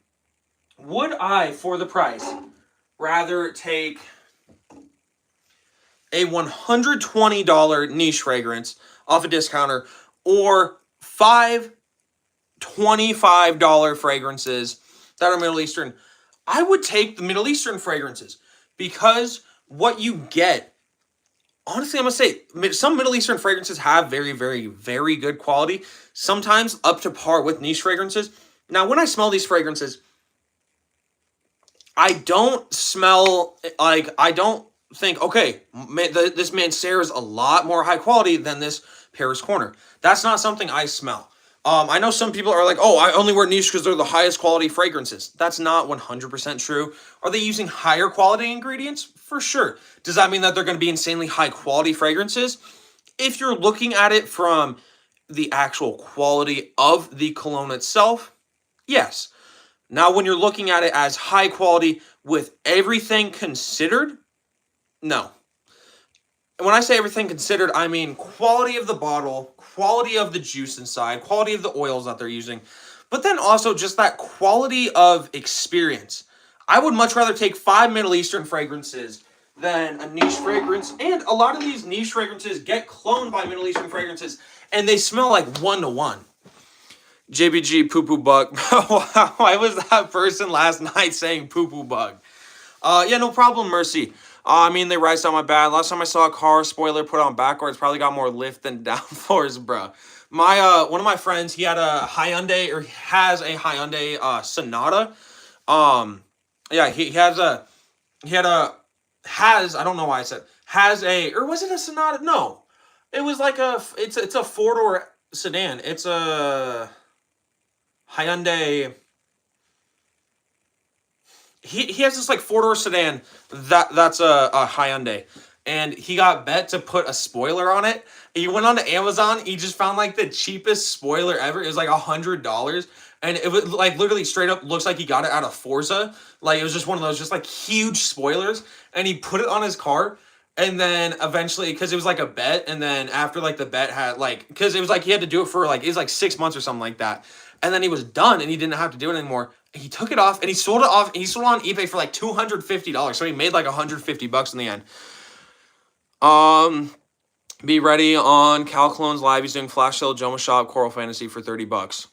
would I, for the price, rather take a $120 niche fragrance off a discounter or 5 $25 fragrances that are Middle Eastern? I would take the Middle Eastern fragrances because what you get, honestly, I'm going to say some Middle Eastern fragrances have very, very, very good quality, sometimes up to par with niche fragrances. Now, when I smell these fragrances, I don't smell like, I don't think, okay, this Mancera is a lot more high quality than this Paris Corner. That's not something I smell. I know some people are like, oh, I only wear niche because they're the highest quality fragrances. That's not 100% true. Are they using higher quality ingredients? For sure. Does that mean that they're going to be insanely high quality fragrances? If you're looking at it from the actual quality of the cologne itself, yes. Now, when you're looking at it as high quality with everything considered, no. And when I say everything considered, I mean quality of the bottle, quality of the juice inside, quality of the oils that they're using, but then also just that quality of experience. I would much rather take 5 Middle Eastern fragrances than a niche fragrance. And a lot of these niche fragrances get cloned by Middle Eastern fragrances, and they smell like 1-to-1. JBG poo poo bug. Why was that person last night saying poo poo bug? Yeah, no problem, Mercy. I mean, they riced on my bad. Last time I saw a car spoiler put on backwards, probably got more lift than downforce, bro. My one of my friends, he had a Hyundai, or he has a Hyundai Sonata. Yeah, I don't know why I said has a, or was it a Sonata? No, it was like it's a 4-door sedan. It's a Hyundai. He has this like 4-door sedan that's a Hyundai, and he got Bet to put a spoiler on it. He went on to Amazon. He just found like the cheapest spoiler ever. It was like $100, and it was like literally straight up looks like he got it out of Forza. Like it was just one of those just like huge spoilers, and he put it on his car. And then eventually, because it was like a bet, and then after like the bet had like, because it was like he had to do it for like, it was like 6 months or something like that. And then he was done and he didn't have to do it anymore. He took it off and he sold it off. He sold it on eBay for like $250. So he made like $150 in the end. Be ready on Cal Clone's live. He's doing flash sale, Joma Shop, Coral Fantasy for $30.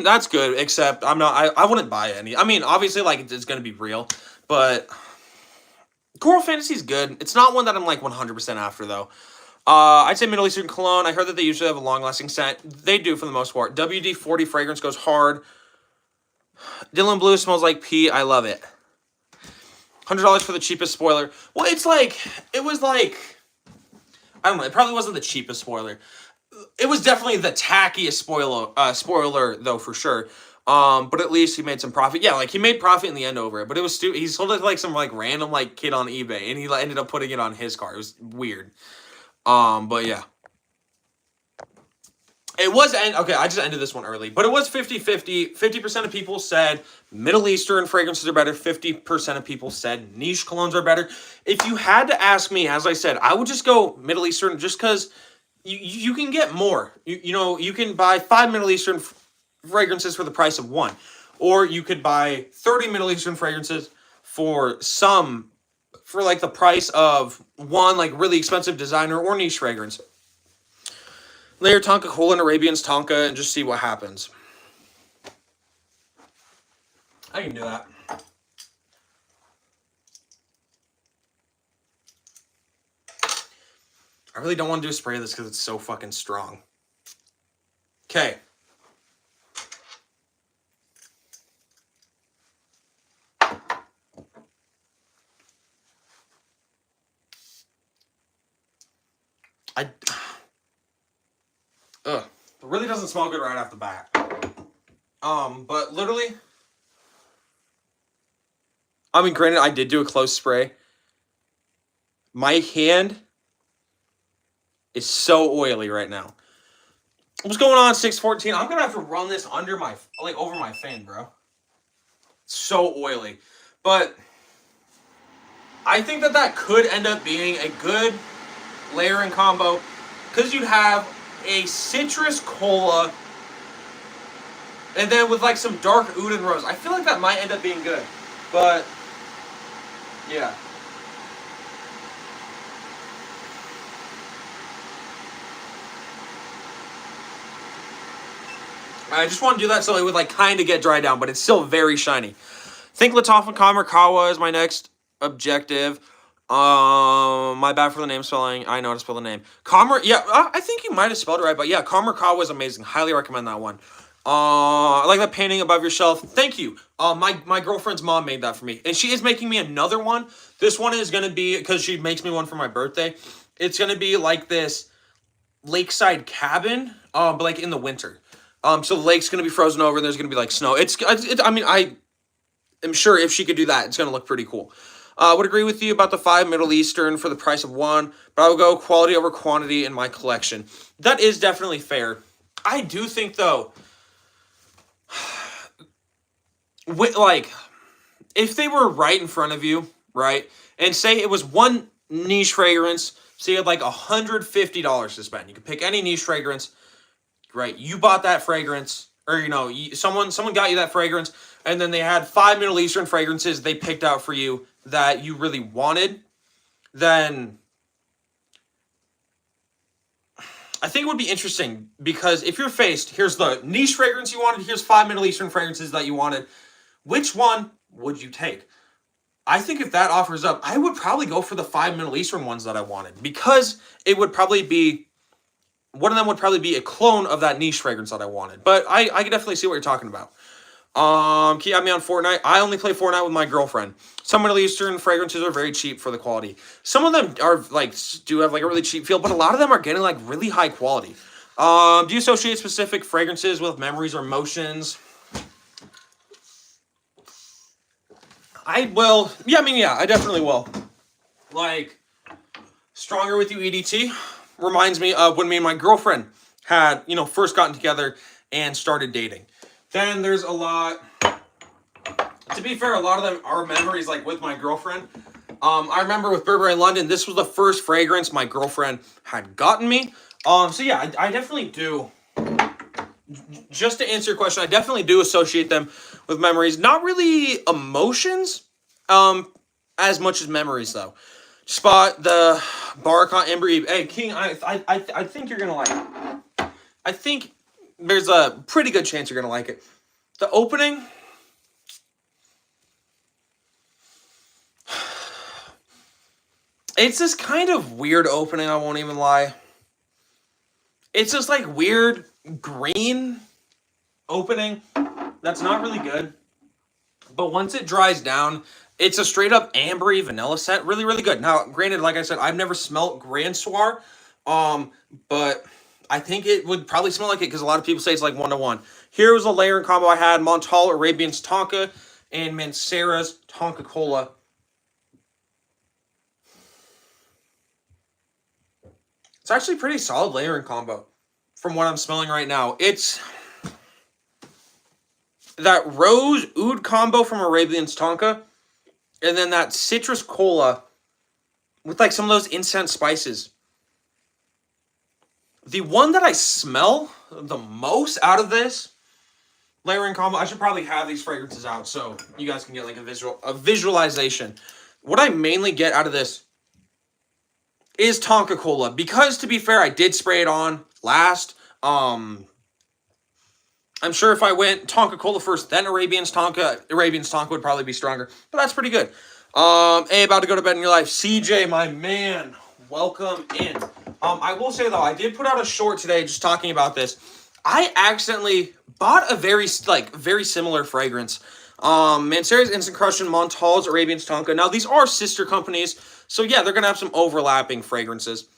That's good, except I wouldn't buy any. I mean, obviously like it's going to be real, but Coral Fantasy is good. It's not one that I'm like 100% after though. I'd say Middle Eastern cologne. I heard that they usually have a long-lasting scent. They do for the most part. WD-40 fragrance goes hard. Dylan Blue smells like pee. I love it. $100 for the cheapest spoiler. Well, it was like, I don't know. It probably wasn't the cheapest spoiler. It was definitely the tackiest spoiler though, for sure. But at least he made some profit. Yeah, like he made profit in the end over it. But it was stupid. He sold it to like some like random like kid on eBay, and he ended up putting it on his car. It was weird. But yeah. It was, okay, I just ended this one early, but it was 50-50. 50% of people said Middle Eastern fragrances are better. 50% of people said niche colognes are better. If you had to ask me, as I said, I would just go Middle Eastern just because you can get more. You can buy 5 Middle Eastern fragrances for the price of 1. Or you could buy 30 Middle Eastern fragrances for like the price of 1 like really expensive designer or niche fragrance. Layer Tonka Cola and Arabian's Tonka and just see what happens. I can do that. I really don't want to do a spray of this because it's so fucking strong. Okay. Ugh. It really doesn't smell good right off the bat. But literally, I mean, granted, I did do a close spray. My hand is so oily right now. What's going on, 614? I'm gonna have to run this under my, like, over my fan, bro. It's so oily. But I think that could end up being a good layering combo, because you'd have a citrus cola and then with like some dark oud and rose. I feel like that might end up being good. But yeah. I just want to do that so it would like kind of get dried down, but it's still very shiny. I think Latofa Kamarikawa is my next objective. My bad for the name spelling. I know how to spell the name. Yeah, I think you might have spelled it right, but yeah, Kamarikawa is amazing. Highly recommend that one. I like that painting above your shelf. Thank you. My girlfriend's mom made that for me, and she is making me another one. This one is gonna be, because she makes me one for my birthday. It's gonna be like this lakeside cabin, but like in the winter. So the lake's gonna be frozen over, and there's gonna be like snow. I mean, I am sure if she could do that, it's gonna look pretty cool. Would agree with you about the 5 Middle Eastern for the price of one, but I would go quality over quantity in my collection. That is definitely fair. I do think, though, like, if they were right in front of you, right, and say it was one niche fragrance, so you had like $150 to spend. You could pick any niche fragrance, right? You bought that fragrance, or, you know, someone got you that fragrance, and then they had 5 Middle Eastern fragrances they picked out for you that you really wanted, then I think it would be interesting, because if you're faced, here's the niche fragrance you wanted, here's 5 Middle Eastern fragrances that you wanted, which one would you take? I think if that offers up, I would probably go for the 5 Middle Eastern ones that I wanted, because it would probably be, one of them would probably be a clone of that niche fragrance that I wanted. But I can definitely see what you're talking about. Can you have me on Fortnite? I only play Fortnite with my girlfriend. Some Middle Eastern fragrances are very cheap for the quality. Some of them are like, do have like a really cheap feel, but a lot of them are getting like really high quality. Do you associate specific fragrances with memories or emotions? I will. Yeah, I mean, yeah, I definitely will. Like, Stronger With You EDT reminds me of when me and my girlfriend had, you know, first gotten together and started dating. Then there's a lot, to be fair, a lot of them are memories like with my girlfriend. I remember with Burberry London, this was the first fragrance my girlfriend had gotten me. So yeah, I definitely do. Just to answer your question, I definitely do associate them with memories. Not really emotions, as much as memories though. Spot the Baracon Amber Eve. Hey King, I think you're gonna like it. I think there's a pretty good chance you're gonna like it. The opening, it's this kind of weird opening, I won't even lie. It's just like weird green opening that's not really good. But once it dries down, it's a straight up ambery vanilla scent. Really, really good. Now, granted, like I said, I've never smelt Grand Soir, but I think it would probably smell like it, because a lot of people say it's like 1-to-1. Here was a layering combo I had: Montal Arabian's Tonka and Mancera's Tonka Cola. It's actually a pretty solid layering combo from what I'm smelling right now. It's that rose oud combo from Arabian's Tonka, and then that citrus cola with like some of those incense spices. The one that I smell the most out of this layering combo, I should probably have these fragrances out so you guys can get like a visualization. What I mainly get out of this is Tonka Cola, because to be fair, I did spray it on last. I'm sure if I went Tonka Cola first, then Arabian's Tonka would probably be stronger, but that's pretty good. Hey, about to go to bed in your life. CJ, my man, welcome in. I will say, though, I did put out a short today just talking about this. I accidentally bought a very similar fragrance. Mancera's Instant Crush and Montal's Arabian's Tonka. Now, these are sister companies, so yeah, they're going to have some overlapping fragrances.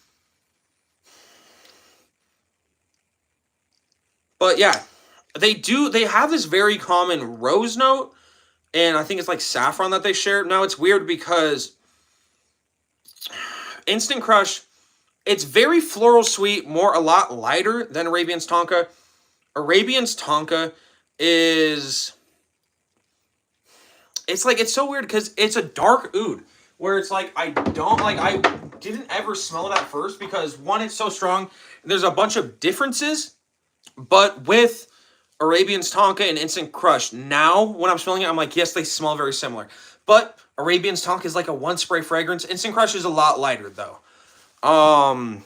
But yeah, they have this very common rose note, and I think it's like saffron that they share. Now it's weird because Instant Crush, it's very floral sweet, a lot lighter than Arabian's Tonka. Arabian's Tonka is, it's so weird because it's a dark oud where it's like I didn't ever smell it at first because one, it's so strong. There's a bunch of differences, but with Arabian's Tonka and Instant Crush, now when I'm smelling it, I'm like, yes, they smell very similar. But Arabian's Tonka is like a one spray fragrance. Instant Crush is a lot lighter though. You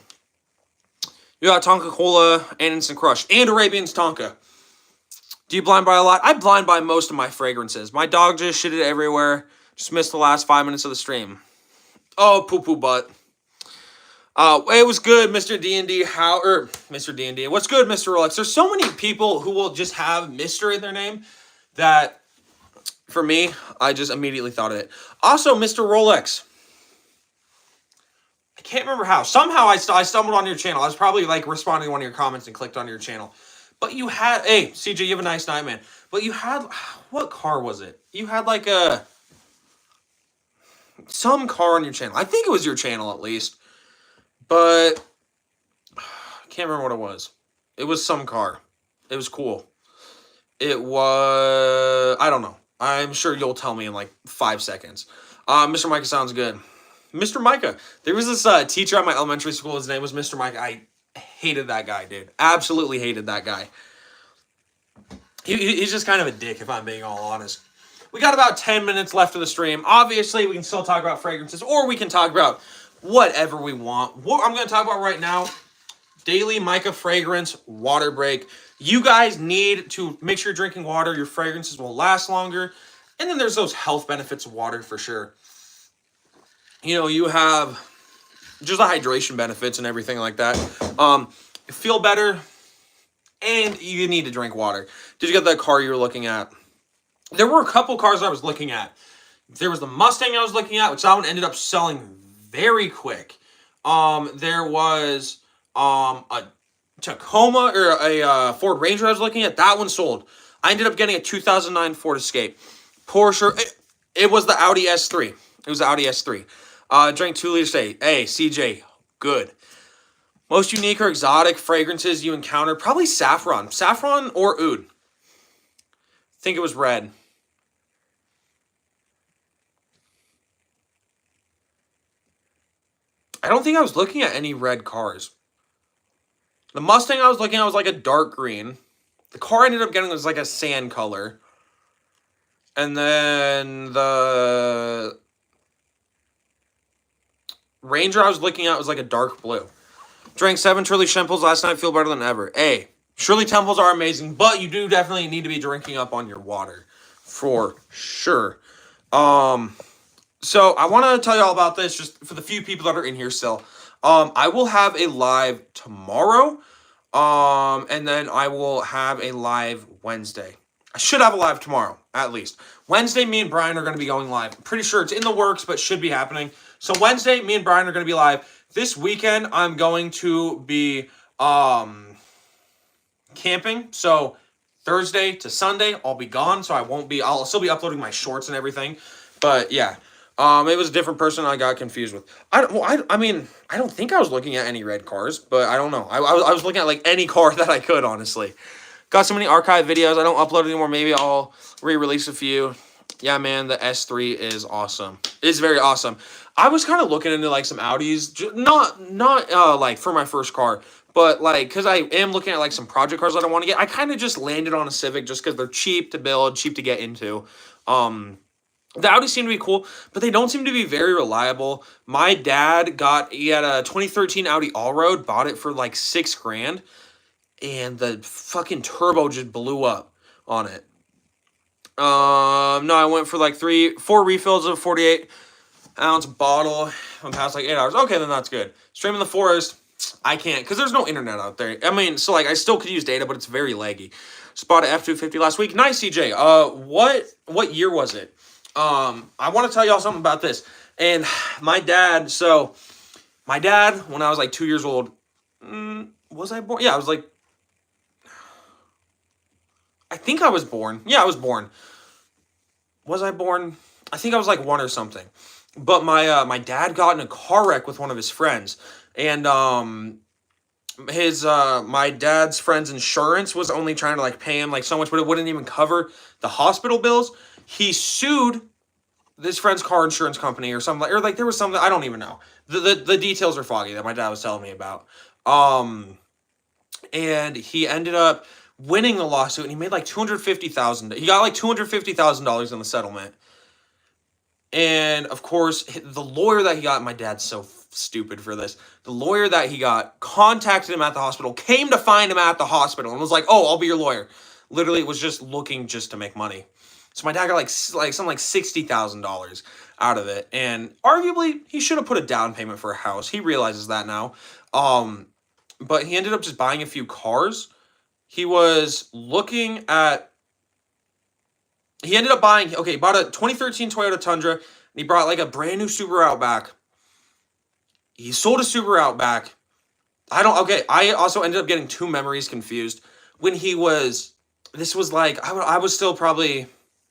got Tonka Cola and Instant Crush and Arabian's Tonka. Do you blind buy a lot? I blind buy most of my fragrances. My dog just shitted everywhere. Just missed the last 5 minutes of the stream. Oh, poo-poo butt. It was good, Mr. D&D. Mr. D&D. What's good, Mr. Rolex? There's so many people who will just have Mr. in their name that, for me, I just immediately thought of it. Also, Mr. Rolex. I can't remember how. Somehow I stumbled on your channel. I was probably like responding to one of your comments and clicked on your channel. But you had, hey, CJ, you have a nice night, man. But you had, what car was it? You had like some car on your channel. I think it was your channel at least. But I can't remember what it was. It was some car. It was cool. It was, I don't know. I'm sure you'll tell me in like 5 seconds. Mr. Micah sounds good. Mr. Micah. There was this teacher at my elementary school. His name was Mr. Micah. I hated that guy, dude. Absolutely hated that guy. He's just kind of a dick, if I'm being all honest. We got about 10 minutes left of the stream. Obviously, we can still talk about fragrances, or we can talk about whatever we want. What I'm going to talk about right now, daily Micah fragrance water break. You guys need to make sure you're drinking water. Your fragrances will last longer. And then there's those health benefits of water for sure. You know, you have just the hydration benefits and everything like that. Feel better, and you need to drink water. Did you get that car you were looking at? There were a couple cars I was looking at. There was the Mustang I was looking at, which that one ended up selling very quick. There was a Tacoma or a Ford Ranger I was looking at. That one sold. I ended up getting a 2009 Ford Escape. Porsche. It was the Audi S3. It was the Audi S3. Drank 2 liters a day. Hey, CJ, good. Most unique or exotic fragrances you encounter? Probably saffron. Saffron or oud. I think it was red. I don't think I was looking at any red cars. The Mustang I was looking at was like a dark green. The car I ended up getting was like a sand color. And then the Ranger I was looking at was like a dark blue. Drank 7 Shirley Temples last night. Feel better than ever. Hey, Shirley Temples are amazing, but you do definitely need to be drinking up on your water. For sure. So I want to tell you all about this just for the few people that are in here still. I will have a live tomorrow. And then I will have a live Wednesday. I should have a live tomorrow, at least. Wednesday, me and Brian are going to be going live. I'm pretty sure it's in the works, but should be happening. So Wednesday, me and Brian are going to be live. This weekend, I'm going to be camping. So Thursday to Sunday, I'll be gone. So I'll still be uploading my shorts and everything. But yeah, it was a different person I got confused with. I don't think I was looking at any red cars, but I don't know. I was looking at like any car that I could, honestly. Got so many archive videos. I don't upload anymore. Maybe I'll re-release a few. Yeah, man, the S3 is awesome. It's very awesome. I was kind of looking into like some Audis, not like for my first car, but like because I am looking at like some project cars that I want to get. I kind of just landed on a Civic just because they're cheap to build, cheap to get into. The Audis seem to be cool, but they don't seem to be very reliable. My dad he had a 2013 Audi Allroad, bought it for like $6,000, and the fucking turbo just blew up on it. No, I went for like 4 refills of a 48-ounce bottle. I'm past like 8 hours. Okay, then that's good. Stream in the forest. I can't because there's no internet out there. I mean, so like I still could use data, but it's very laggy. Just bought an F250 last week. Nice, CJ. What year was it? I want to tell y'all something about this. And my dad, when I was like 2 years old, was I born? Yeah, I was like, I think I was born. Yeah, I was born. Was I born? I think I was like 1 or something. But my dad got in a car wreck with one of his friends, and his my dad's friend's insurance was only trying to like pay him like so much, but it wouldn't even cover the hospital bills. He sued this friend's car insurance company or something, or like there was something I don't even know. The details are foggy that my dad was telling me about. Um, and he ended up winning the lawsuit, and he made like 250,000. He got like $250,000 in the settlement. And of course, the lawyer that he got, my dad's so stupid for this. The lawyer that he got contacted him at the hospital, came to find him at the hospital, and was like, "Oh, I'll be your lawyer." Literally, was just looking just to make money. So my dad got like something like $60,000 out of it, and arguably he should have put a down payment for a house. He realizes that now. But he ended up just buying a few cars. He was looking at he ended up buying, okay, he bought a 2013 Toyota Tundra, and he brought like a brand new Subaru Outback. He sold a Subaru Outback. I also ended up getting two memories confused. This was like, I was still probably,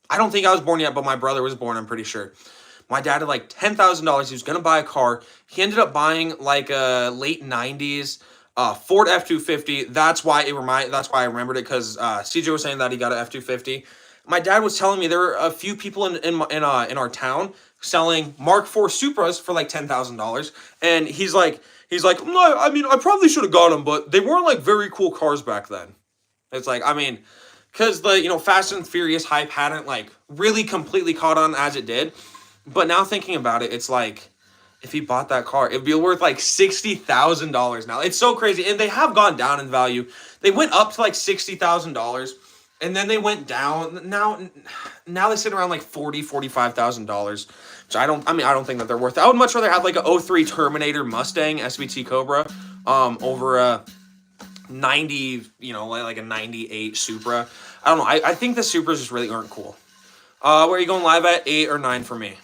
I don't think I was born yet, but my brother was born, I'm pretty sure. My dad had like $10,000. He was going to buy a car. He ended up buying like a late 90s Ford F-250. That's why I remembered it, because CJ was saying that he got an F-250. My dad was telling me there were a few people in our town selling Mark IV Supras for like $10,000, and he's like, no, I mean, I probably should have got them, but they weren't like very cool cars back then. It's like, I mean, because the Fast and Furious hype hadn't like really completely caught on as it did, but now thinking about it, it's like, if he bought that car, it'd be worth like $60,000 now. It's so crazy, and they have gone down in value. They went up to like $60,000. And then they went down. Now they sit around like $45,000. Which I don't think that they're worth it. I would much rather have like a 03 Terminator Mustang SVT Cobra over a 90, like a 98 Supra. I don't know. I think the Supras just really aren't cool. Where are you going live at? 8 or 9 for me?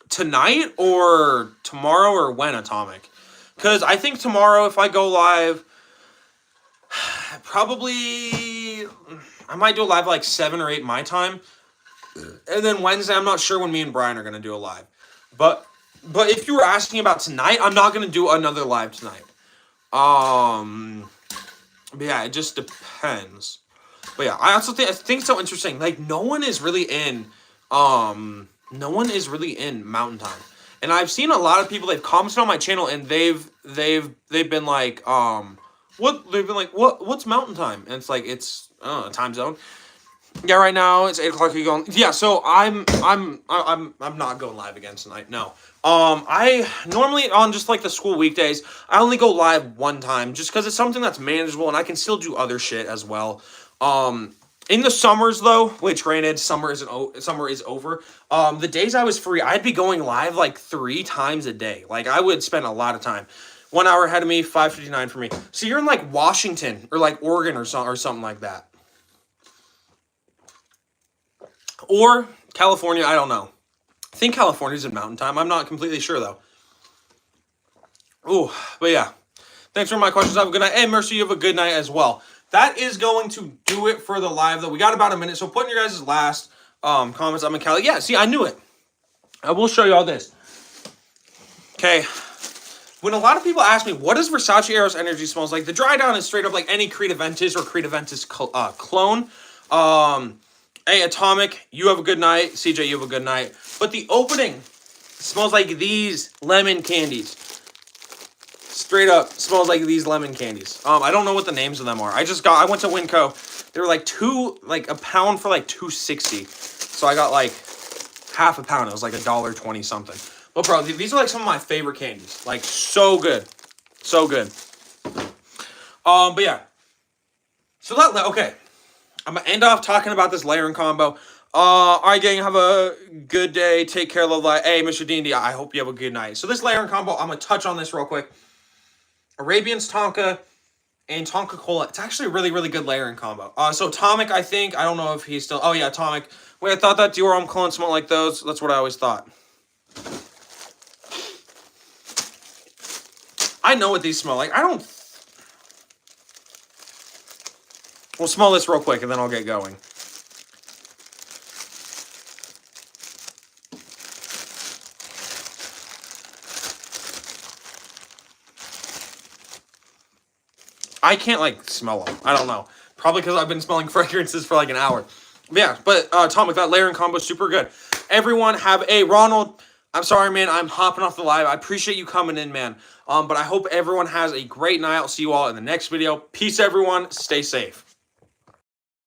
Tonight or tomorrow, or when, Atomic? Because I think tomorrow, if I go live, probably I might do a live like 7 or 8 my time, and then Wednesday I'm not sure when me and Brian are gonna do a live. But if you were asking about tonight, I'm not gonna do another live tonight. But yeah, it just depends. But yeah, I also think it's so interesting. Like no one is really in Mountain Time. And I've seen a lot of people, they've commented on my channel, and they've been like, what's Mountain Time? And it's like, it's a time zone. Yeah, right now it's 8 o'clock. Are you going? Yeah, so I'm not going live again tonight. No. I normally on just like the school weekdays, I only go live one time just because it's something that's manageable and I can still do other shit as well. In the summers though, which granted summer is over. The days I was free, I'd be going live like 3 times a day. Like I would spend a lot of time. 1 hour ahead of me, 5:59 for me. So you're in like Washington or like Oregon or something like that. Or California, I don't know. I think California's in Mountain Time. I'm not completely sure though. Ooh, but yeah. Thanks for my questions. Have a good night. Hey, Mercy, you have a good night as well. That is going to do it for the live though. We got about a minute, so put in your guys' last comments. I'm in Cali. Yeah, see, I knew it. I will show you all this. Okay. When a lot of people ask me, what does Versace Eros Energy smells like? The dry down is straight up like any Creed Aventus or Creed Aventus clone. Hey, Atomic, you have a good night. CJ, you have a good night. But the opening smells like these lemon candies. Straight up smells like these lemon candies. I don't know what the names of them are. I went to Winco. They were like a pound for like $2.60. So I got like half a pound. It was like $1.20 something. But bro, these are like some of my favorite candies. Like so good. So good. But yeah. So okay. I'm gonna end off talking about this layering combo. Alright gang, have a good day. Take care, love life. Hey, Mr. D&D, I hope you have a good night. So this layering combo, I'm gonna touch on this real quick. Arabian's Tonka and Tonka Cola. It's actually a really, really good layering combo. So Atomic, I think, I don't know if he's still, oh yeah, Atomic. Wait, I thought that Dior clone smelled like those. That's what I always thought. I know what these smell like. I don't We'll smell this real quick, and then I'll get going. I can't, like, smell them. I don't know. Probably because I've been smelling fragrances for, like, an hour. Yeah, but, Tom, with that layering combo, super good. Everyone have a... Ronald, I'm sorry, man. I'm hopping off the live. I appreciate you coming in, man. But I hope everyone has a great night. I'll see you all in the next video. Peace, everyone. Stay safe.